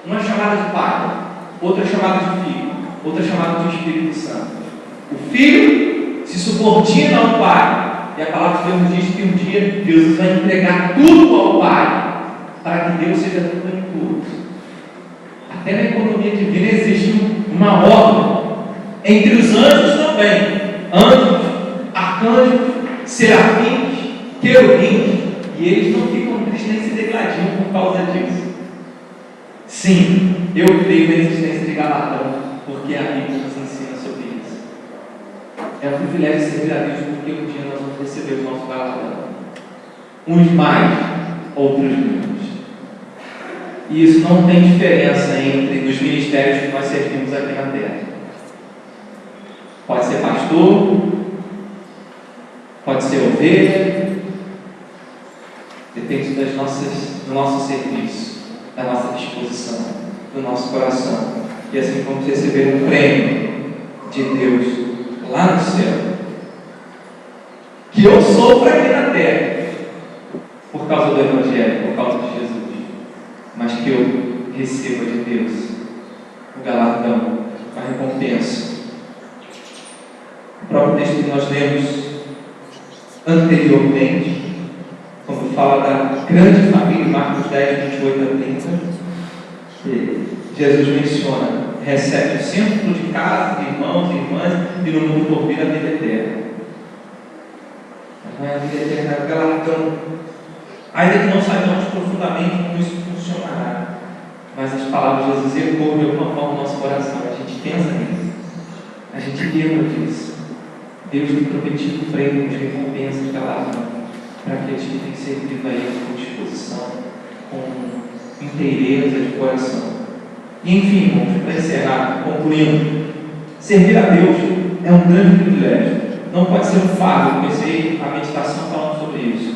uma é chamada de Pai, outra é chamada de Filho, outra é chamada de Espírito Santo. O Filho se subordina ao Pai, e a palavra de Deus diz que um dia Jesus vai entregar tudo ao Pai, para que Deus seja tudo em todos. Até na economia divina existe uma ordem, entre os anjos também, anjos, arcanjos, serafins, querubins, e eles não ficam tristes nem se degladiam por causa disso. Sim, eu creio na existência de galardão, porque a Bíblia nos ensina sobre isso. É um privilégio servir a Deus, porque um dia nós vamos receber o nosso galardão. Uns mais, outros menos. E isso não tem diferença entre os ministérios que nós servimos aqui na terra. Pode ser pastor, pode ser ovelha, depende do nosso serviço, da nossa disposição, do nosso coração. E assim vamos receber um prêmio de Deus lá no céu. Que eu sofro aqui na terra por causa do Evangelho, por causa de Jesus, mas que eu receba de Deus o galardão, a recompensa. O próprio texto que nós lemos anteriormente, quando fala da grande família, Marcos 10, 28 a 30, Jesus menciona: recebe o centro de casa, de irmãos e irmãs, e no mundo por vir a vida eterna. Mas não é a vida eterna, é o galardão. Ainda que não saibamos profundamente como isso funcionará, mas as palavras de Jesus ecoam de alguma forma no nosso coração. A gente pensa nisso, a gente lembra disso. Deus tem prometido prêmios, recompensas, galardão, para aqueles que têm servido a Ele com disposição, com inteireza de coração. E enfim, irmãos, para encerrar, concluindo, servir a Deus é um grande privilégio. Não pode ser um fardo. Comecei a meditação falando sobre isso.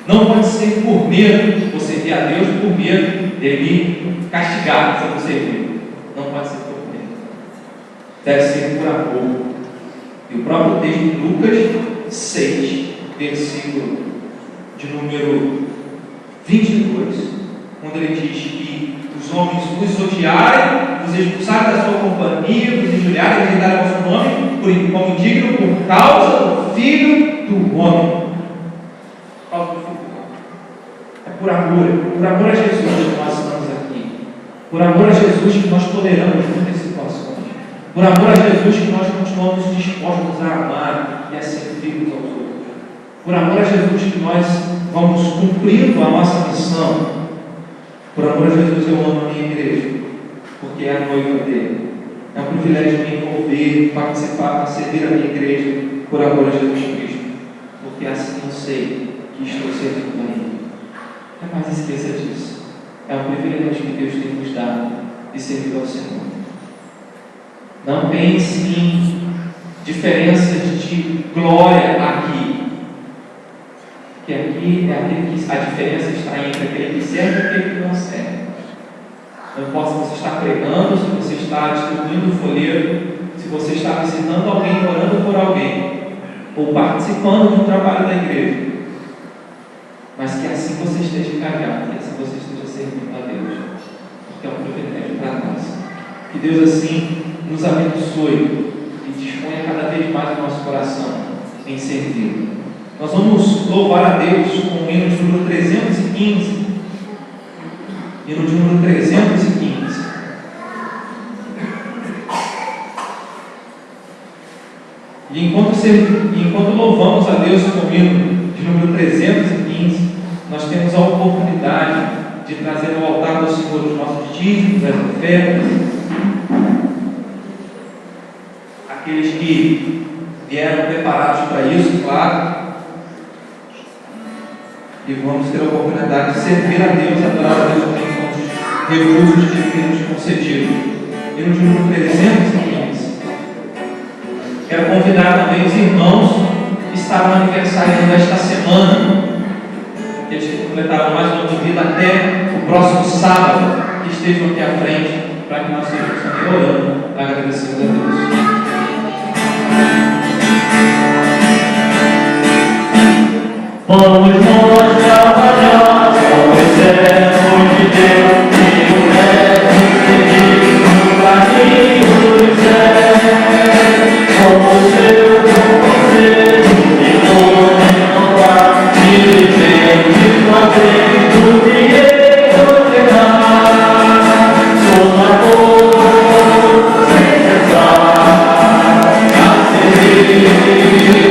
Não pode ser por medo, ou servir a Deus por medo dele me castigar se eu não servir. Não pode ser por medo. Deve ser por amor. E o próprio texto de Lucas 6, versículo de número 22, quando ele diz que os homens vos odiarem, vos expulsarem da sua companhia, vos injuriarem e rejeitarem o vosso nome, como indigno por causa do Filho do Homem. Por causa do Filho do Homem. É por amor a Jesus que nós estamos aqui. Por amor a Jesus que nós toleramos muitas situações. Por amor a Jesus que nós continuamos dispostos a amar e a servir uns aos outros. Por amor a Jesus que nós vamos cumprindo a nossa missão. Por amor a Jesus eu amo a minha igreja, porque é a noiva dele. É um privilégio me envolver, participar, servir a minha igreja, por amor a Jesus Cristo, porque assim eu sei que estou servindo a Ele. Jamais esqueça disso. É um privilégio que Deus tem nos dado de servir ao Senhor. Não pense em diferenças de glória aqui. Que aqui é aquele que a diferença está entre aquele que serve e aquele que não serve. Não importa se você está pregando, se você está distribuindo o folheto, se você está visitando alguém, orando por alguém, ou participando de um trabalho da igreja. Mas que assim você esteja engajado, que assim você esteja servindo a Deus. Porque é um privilégio para nós. Que Deus assim nos abençoe e disponha cada vez mais o nosso coração em servir. Nós vamos louvar a Deus com o hino de número 315. Hino de número 315. E enquanto louvamos a Deus com o hino de número 315, nós temos a oportunidade de trazer ao altar do Senhor os nossos dízimos, as ofertas, aqueles que vieram preparados para isso, claro. E vamos ter a oportunidade de servir a Deus, adorar a Deus com os recursos que Ele nos concedido. E no número 315, quero convidar também os irmãos que estavam aniversariando esta semana, que eles completaram mais um ano de vida até o próximo sábado, que estejam aqui à frente, para que nós sejamos também orando, agradecendo a Deus. Vamos nós trabalhar, só exemplo de Deus, e o resto seguir no caminho do céu. Como seu conselho e renovar, e viver de fazer o que Ele ordenar. Com amor, sem cessar, a servir.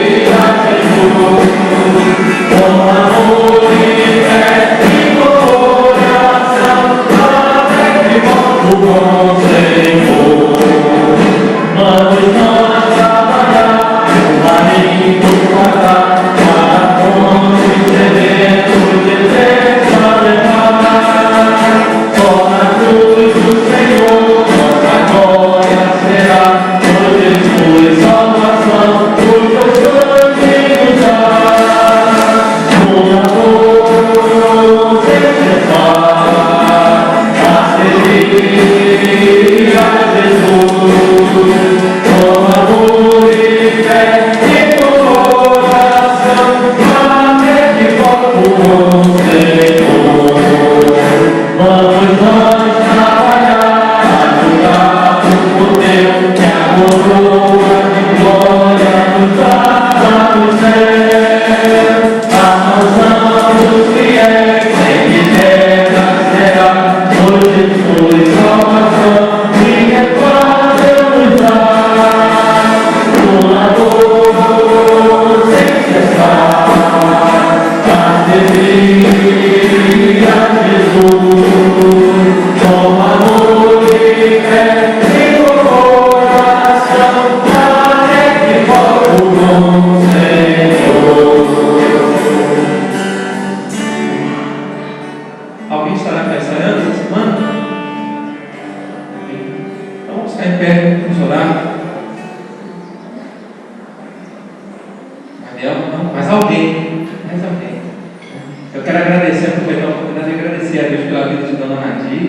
quero agradecer, aproveitar a oportunidade de agradecer a Deus pela vida de Dona Nadir.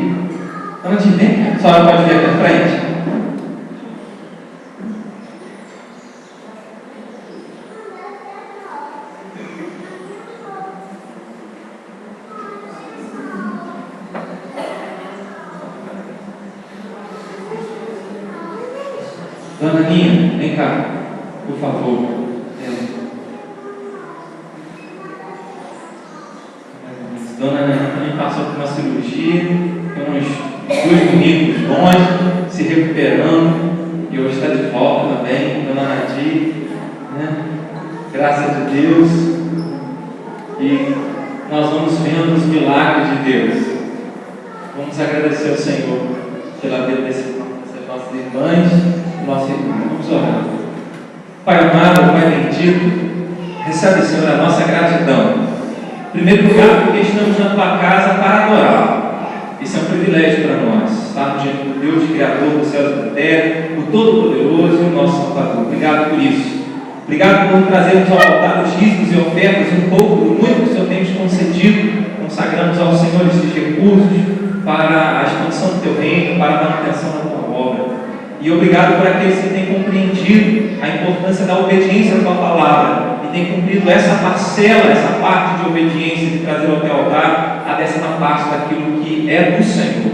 Dona Nadir, vem cá, a senhora pode vir aqui à frente? Dona Aninha, vem cá, por favor. Dona Aninha também passou por uma cirurgia, tem uns 2 domingos bons, se recuperando, e hoje está de volta também, Dona Nadir, né? Graças a Deus, e nós vamos vendo os milagres de Deus. Vamos agradecer ao Senhor pela vida dessas nossas irmãs, nosso irmão. Vamos orar. Pai amado, Pai bendito, recebe, Senhor, a nossa gratidão. Em primeiro lugar, porque estamos na tua casa para adorar. Isso é um privilégio para nós, estarmos diante do Deus, Criador dos céus e da terra, o Todo-Poderoso e o nosso Salvador. Obrigado por isso. Obrigado por trazermos ao altar os dízimos e ofertas, um pouco do muito que o Senhor tem nos concedido. Consagramos ao Senhor esses recursos para a expansão do teu reino, para a manutenção da tua obra. E obrigado por aqueles que têm compreendido a importância da obediência à tua palavra e têm cumprido essa parcela, essa parte de obediência de trazer ao teu altar a 10ª parte daquilo que é do Senhor.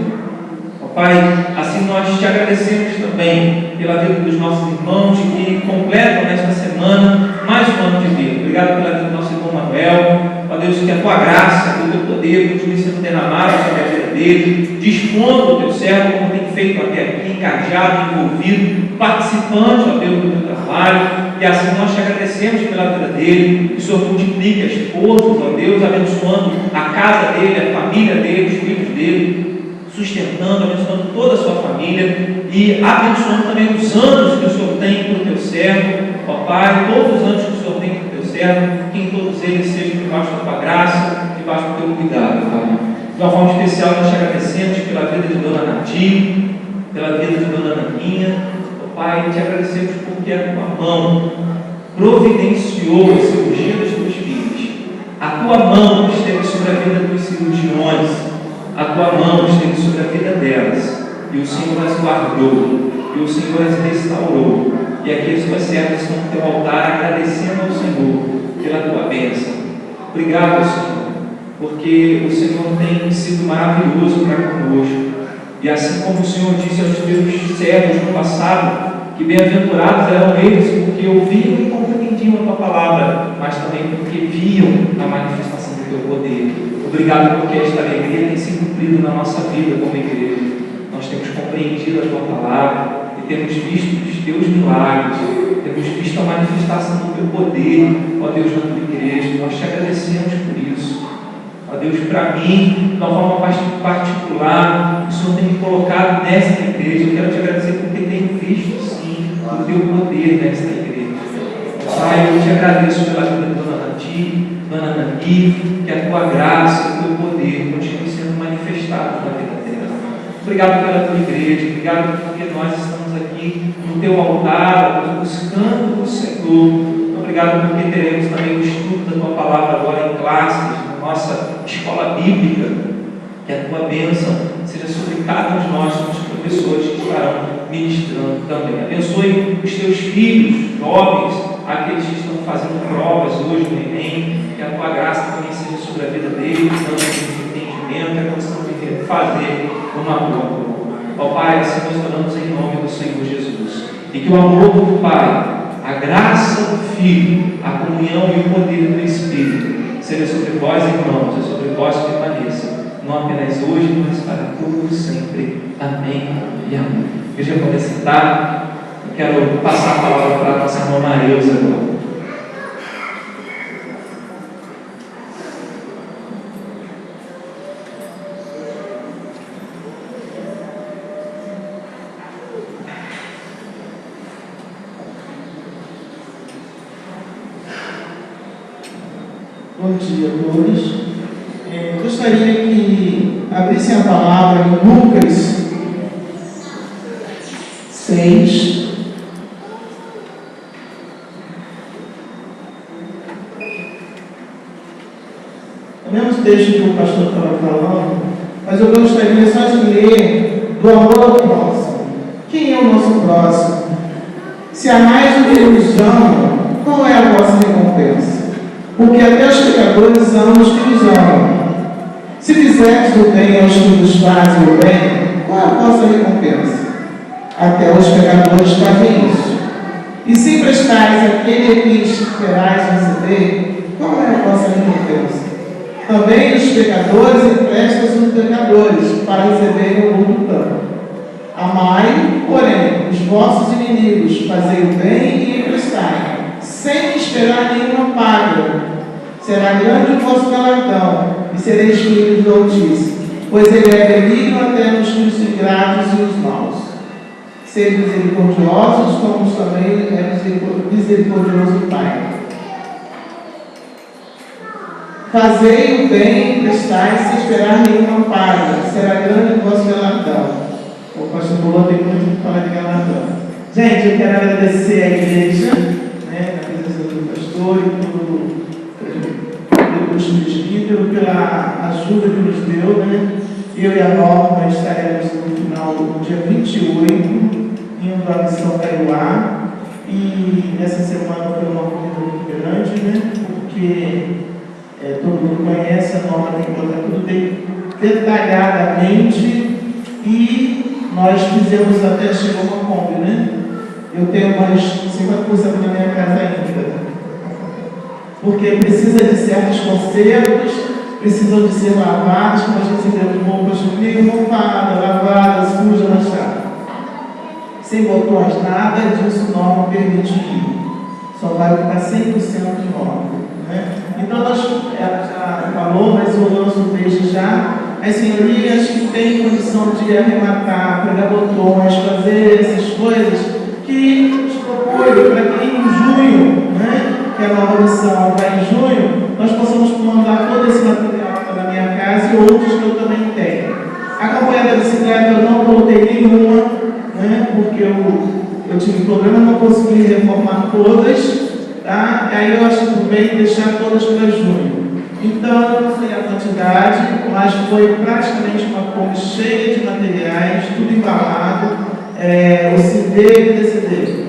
Ó Pai, assim nós te agradecemos também pela vida dos nossos irmãos que completam nesta semana mais um ano de vida. Obrigado pela vida do nosso irmão Manuel. Ó Deus, que a tua graça, que o teu poder continue sendo derramado sobre a vida dele, dispondo do teu servo como tem feito até aqui, engajado, envolvido, participante, ó Deus, do teu trabalho. E assim nós te agradecemos pela vida dele, que o Senhor multiplique as forças, ó Deus, abençoando a casa dele, a família dele, os filhos dele, sustentando, abençoando toda a sua família e abençoando também os anos que o Senhor tem para o teu servo, ó Pai, todos os anos que o Senhor tem para o teu servo, que em todos eles sejam debaixo da tua graça, debaixo do teu cuidado, Pai. De uma forma especial, nós te agradecemos pela vida de Dona Nadir, pela vida de Dona Naninha, ó Pai, te agradecemos porque a tua mão providenciou a cirurgia dos teus filhos, a tua mão esteve sobre a vida dos cirurgiões, a tua mão esteve sobre a vida delas, e o Senhor as guardou, e o Senhor as restaurou, e aqui as tuas servas estão no teu altar agradecendo ao Senhor pela tua bênção. Obrigado, Senhor, porque o Senhor tem sido maravilhoso para conosco, e assim como o Senhor disse aos teus servos no passado, que bem-aventurados eram eles porque ouviam e compreendiam a tua palavra, mas também porque viam a manifestação do teu poder. Obrigado porque esta alegria tem se cumprido na nossa vida como igreja. Nós temos compreendido a tua palavra e temos visto os teus milagres, temos visto a manifestação do teu poder, ó Deus, na tua igreja. Nós te agradecemos por isso. Ó Deus, para mim, de uma forma particular, o Senhor tem me colocado nesta igreja. Eu quero te agradecer porque tenho visto, sim, o teu poder nesta igreja. Pai, eu te agradeço pela vida de Dona Nadir, Dona Nani, que a tua graça e o teu poder continue sendo manifestados na vida dela. Obrigado pela tua igreja, obrigado porque nós estamos aqui no teu altar, buscando o Senhor. Obrigado porque teremos também o estudo da tua palavra agora em classes, na nossa escola bíblica. Que a tua bênção seja sobre cada um de nós, os professores que estarão ministrando também. Abençoe os teus filhos, jovens, aqueles que estão fazendo provas hoje no Enem, que a tua graça também seja sobre a vida deles, dando entendimento, a condição de fazer uma boa prova. Ó Pai, assim nós oramos em nome do Senhor Jesus. E que o amor do Pai, a graça do Filho, a comunhão e o poder do Espírito seja sobre vós, irmãos, e sobre vós permaneça, não apenas hoje, mas para todos sempre. Amém e amém. Eu já pode sentar. Eu quero passar a palavra para a nossa irmã Mareusa agora. Bom dia a todos. Gostaria que abrissem a palavra em Lucas 6. o mesmo texto que o pastor estava falando, mas eu gostaria só de ler do amor ao próximo. Quem é o nosso próximo? Se há mais do que nos amam, qual é a vossa recompensa? Porque até os pecadores amam os que nos amam. Se fizerdes o bem aos que vos fazem o bem, qual é a vossa recompensa? Até os pecadores fazem isso. E se prestais aquele a quem esperais receber, qual é a vossa recompensa? Também os pecadores emprestam os pecadores para receberem o lucro tanto. Amai, porém, os vossos inimigos, fazei o bem e emprestai, sem esperar nenhuma paga. Será grande o vosso galardão, e sereis filhos do Altíssimo, pois ele é benigno até nos ingratos e os maus. Sede misericordiosos, como também é misericordioso o Pai. Fazei o bem, emprestai, sem esperar nenhuma paga. Será grande o vosso galardão. O pastor Bolão tem muito que falar de galardão. Gente, eu quero agradecer a igreja, né, na presença do pastor e do presbítero pela ajuda que nos deu, né? Eu e a Norma estaremos no final do dia 28, indo à missão Caiuá. E essa semana foi uma corrida muito grande, né? Porque todo mundo conhece, a Norma tem que botar tudo detalhadamente. E nós fizemos até, chegou uma Kombi, né? Eu tenho mais 50% na minha casa ainda. Porque precisa de certos consertos, precisam de ser lavados, como a gente recebemos roupas comigo, mofada, lavada, suja, manchada. Sem botões, nada disso Norma permitir. Só vai ficar 100% Norma. Né? Então, ela já falou, mas eu lanço desde já. As senhorias que têm condição de arrematar, pegar botões, fazer essas coisas, que nos propõe para que em junho, né, que a nova missão vai em junho, nós possamos mandar todo esse material para a minha casa e outros que eu também tenho. A campanha da bicicleta eu não coloquei nenhuma, né, porque eu tive problema, não consegui reformar todas, tá? Aí eu acho que bem deixar todas para junho. Então, eu não sei a quantidade, mas foi praticamente uma Kombi cheia de materiais, tudo embalado, o CD e o DCD.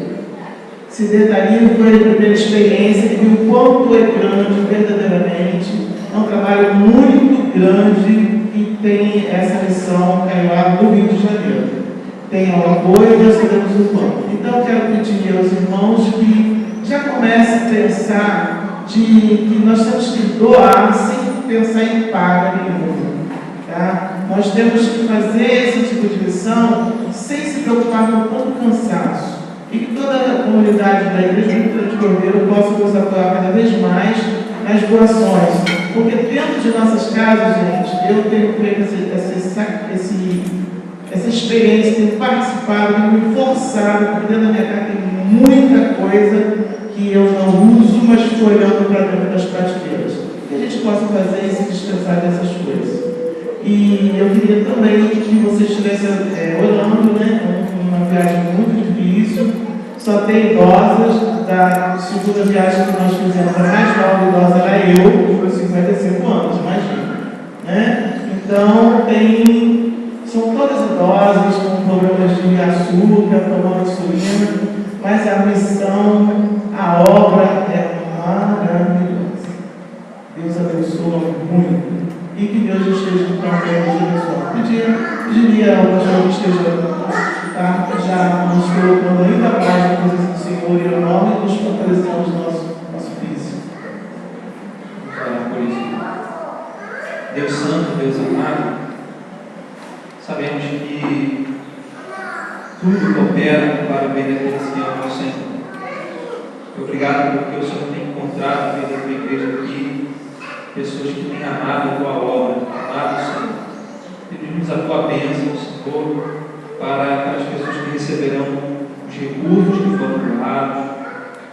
CD Dario foi a primeira experiência que viu o quanto é grande verdadeiramente, é um trabalho muito grande e tem essa missão Caiuá do Rio de Janeiro. Tem o apoio e nós teremos o plano. Então, eu quero pedir aos irmãos que já comecem a pensar que nós temos que doar sem pensar em paga nenhuma. Tá? Nós temos que fazer esse tipo de missão sem se preocupar com tanto cansaço. E que toda a comunidade da Igreja de Cordeiro possa nos apoiar cada vez mais nas doações. Porque dentro de nossas casas, gente, eu tenho feito essa experiência, tenho participado, tenho me forçado, porque dentro da minha casa tem muita coisa que eu não uso, mas estou olhando para dentro das prateleiras. Que a gente possa fazer e se dispensar dessas coisas. E eu queria também que vocês estivessem olhando, né, uma viagem muito difícil, só tem idosas. Da segunda viagem que nós fizemos, a mais nova idosa era eu, com 55 anos, imagina. Né? Então, são todas idosas com problemas de açúcar, tomando insulina, mas a missão, a obra é maravilhosa. Deus abençoa muito. E que Deus esteja também nos abençoando. Pediria ao pastor que esteja já nos colocando ainda mais na presença do Senhor e ao nome e nos fortalecemos nosso físico. Vamos orar por isso. Deus Santo, Deus amado, sabemos que tudo coopera para o bem daqueles que amam o Senhor. Obrigado porque o Senhor tem encontrado no meio da tua igreja aqui pessoas que têm amado a tua obra, amado o Senhor. Pedimos a tua bênção, Senhor, para aquelas pessoas que receberão os recursos que foram doados.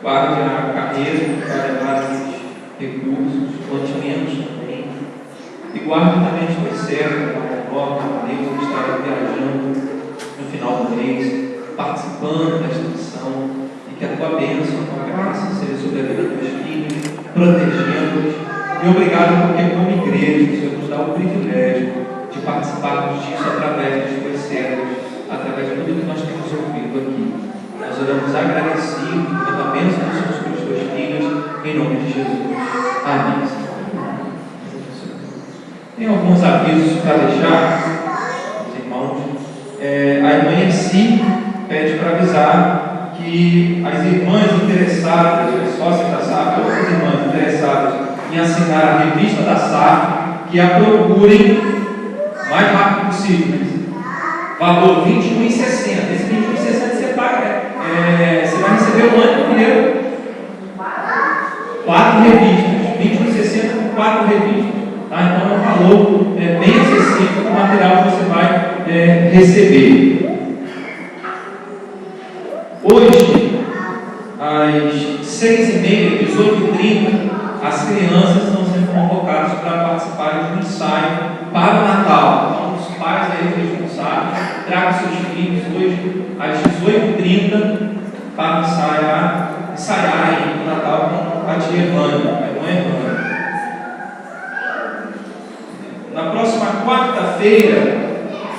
Guarde a carreira para levar esses recursos, mantimentos também. E guarde também as tuas servas, a Norma, a Deus, que estará viajando no final do mês, participando desta missão. Que a tua bênção, a tua graça seja sobre a vida dos teus filhos, protegendo-os. E obrigado porque, como igreja, participarmos disso através das tuas servas, através de tudo que nós temos ouvido aqui. Nós oramos agradecidos pela bênção dos Senhor sobre as tuas filhas, em nome de Jesus. Amém. Tem alguns avisos para deixar, os irmãos. A irmã em si pede para avisar que as irmãs interessadas, as sócias da SAF, outras irmãs interessadas em assinar a revista da SAF, que a procurem o mais rápido possível. Valor R$ 21,60. Esse R$ 21,60 você paga, você vai receber o ano inteiro. 4 revistas. R$ 21,60 por 4 revistas. Tá? Então é um valor bem acessível para o material que você vai receber. Hoje, às 6h30, 18h30, as crianças estão sendo convocadas para participarem de um ensaio para o Natal. Então, os pais aí responsáveis tragam seus filhos hoje às 18h30 para ensaiarem o Natal com a tia Evânia, a irmã Evânia. Na próxima quarta-feira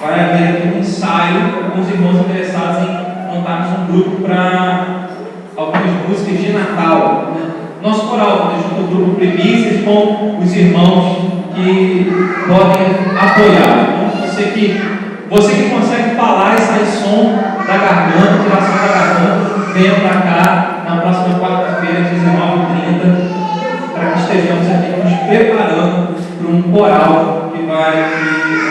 vai haver um ensaio com os irmãos interessados em montarmos um grupo para algumas músicas de Natal. Nosso coral, junto ao grupo Primícias, com os irmãos que podem apoiar. Então, você que consegue falar e sair som da garganta, tirar som da garganta, venha para cá na próxima quarta-feira, 19h30, para que estejamos aqui nos preparando para um coral que nós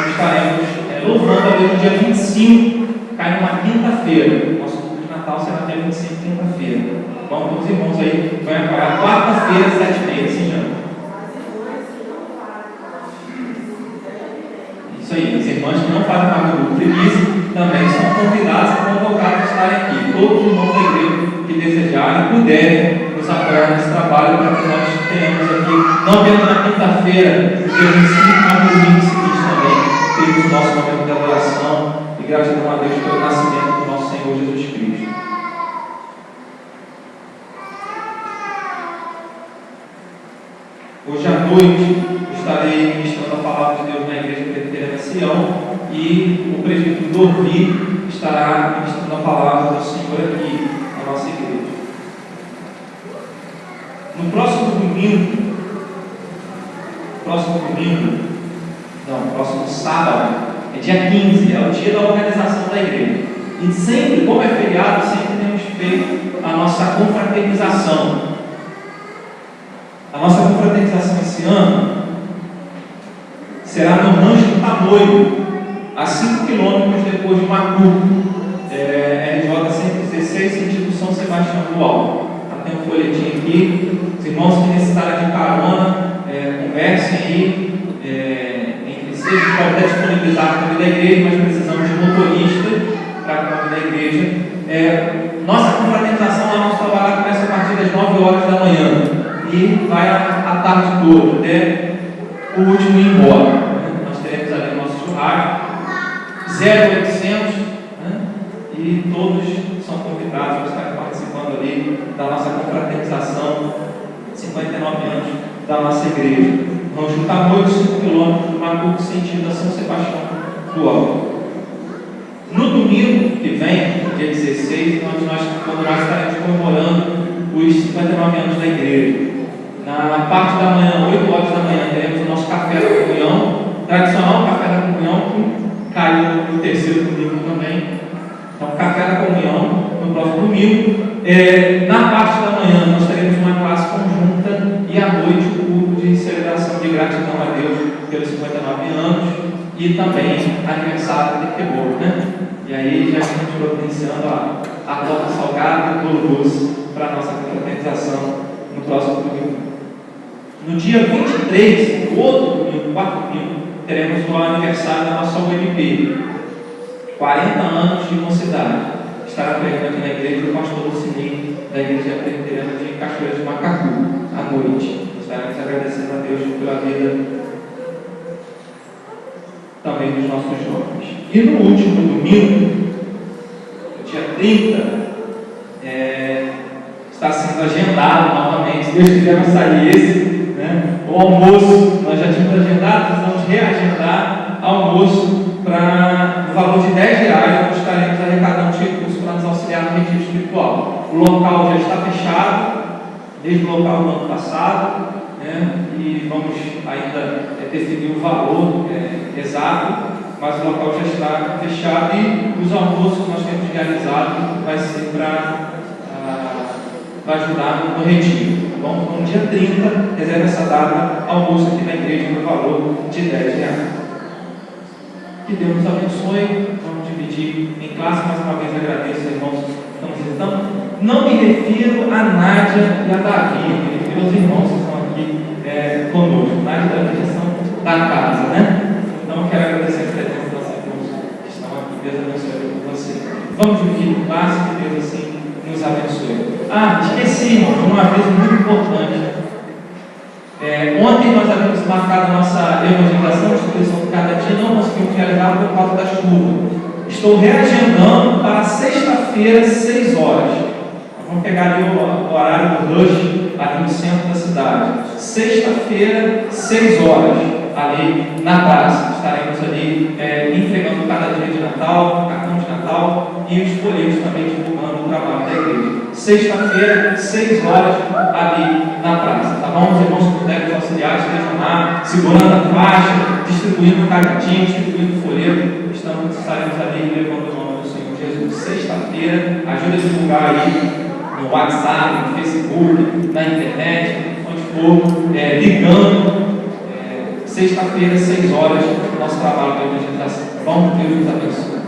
estaremos louvando a Deus no dia 25, cai numa quinta-feira. Nosso culto de Natal será dia 25, quinta-feira. Vamos com os irmãos aí, vai acabar quarta-feira, 7h30, sim, já. Isso aí, as irmãs que não fazem parte do grupo Primícia também são convidadas e convocadas a estarem aqui. Todos os irmãos da igreja que desejarem e puderem nos apoiar nesse trabalho para que nós tenhamos aqui, não apenas na quinta-feira, dia 25, mas nos domingos seguintes também, termos o nosso momento de adoração e gratidão a Deus pelo nascimento do nosso Senhor Jesus Cristo. Hoje à noite estarei ministrando a palavra de Deus na Igreja Presbiteriana Sião e o presbítero Dorvi estará ministrando a palavra do Senhor aqui na nossa igreja. No próximo sábado, é dia 15, é o dia da organização da igreja. E sempre, como é feriado, sempre temos feito a nossa confraternização. A nossa confraternização esse ano será no Rancho Tamoio, a 5 quilômetros depois de Macuco, RJ 116, sentido São Sebastião do Alto. Tem um folhetim aqui. Os irmãos que necessitarem de carona, conversem aí entre si. A gente pode até disponibilizar a comida da igreja, mas precisamos de motorista para a comida da igreja. Nossa confraternização, nosso trabalho começa a partir das 9 horas da manhã e vai a tarde toda, até o último ir embora. Nós teremos ali o nosso churrasco, 0800, e todos são convidados para estarem participando ali da nossa confraternização, 59 anos da nossa igreja. Vamos juntar 5 quilômetros do Macuco, sentido a São Sebastião do Alto. No domingo que vem, dia 16, quando nós estaremos comemorando os 59 anos da igreja. Na parte da manhã, 8 horas da manhã, teremos o nosso café da comunhão, tradicional café da comunhão, que caiu no terceiro domingo também. Então, café da comunhão no próximo domingo. Na parte da manhã, nós teremos uma classe conjunta e à noite o culto de celebração de gratidão a Deus pelos 59 anos e também aniversário de Tebor, né? E aí já estamos providenciando a torta salgada e o bolo doce para a nossa confraternização no próximo domingo. No dia 23, outro domingo, quarto domingo, teremos o aniversário da nossa UMP. 40 anos de mocidade. Estará pregando aqui na igreja o pastor Lucininho, da Igreja Presbiteriana de Cachoeira de Macacu, à noite. Estaremos agradecendo a Deus pela vida também dos nossos jovens. E no último domingo, dia 30, está sendo agendado novamente, se Deus quiser vai sair esse, o almoço. Nós já tínhamos agendado, precisamos reagendar almoço deslocar o ano passado, né? E vamos ainda definir o valor exato, mas o local já está fechado e os almoços que nós temos realizado vai ser para ajudar no retiro. Tá bom? Então, dia 30, reserva essa data, almoço aqui na igreja no valor de R$10. Que Deus nos abençoe. Vamos dividir em classe. Mais uma vez agradeço aos irmãos que estão visitando. Não me refiro a Nádia e a Davi, me refiro aos irmãos que estão aqui conosco. Nádia e Davi já são da casa, né? Então quero agradecer a presença dos irmãos que estão aqui. Deus abençoe você. Vamos dividir em classe, que Deus assim nos abençoe. Esqueci, irmão, uma vez muito importante. Ontem nós havíamos marcado a nossa evangelização, a instituição de cada dia, não conseguimos realizar por causa da chuva. Estou reagendando para sexta-feira, 6 horas. Vamos pegar ali o horário do rush, ali no centro da cidade. Sexta-feira, 6 horas, ali na praça. Estaremos ali entregando cada dia de Natal, cartão de Natal, e os folhetos também divulgando o trabalho da igreja. Sexta-feira, 6 horas, ali na praça. Tá bom? Os irmãos que puderem, os auxiliares, estejam lá, segurando a faixa, distribuindo canetinho, distribuindo folheto. Estaremos ali levando o nome do Senhor Jesus. Sexta-feira, ajuda a divulgar aí no WhatsApp, no Facebook, na internet, onde for, ligando. Sexta-feira, 6 horas, nosso trabalho de evangelização. Bom, Deus nos abençoe.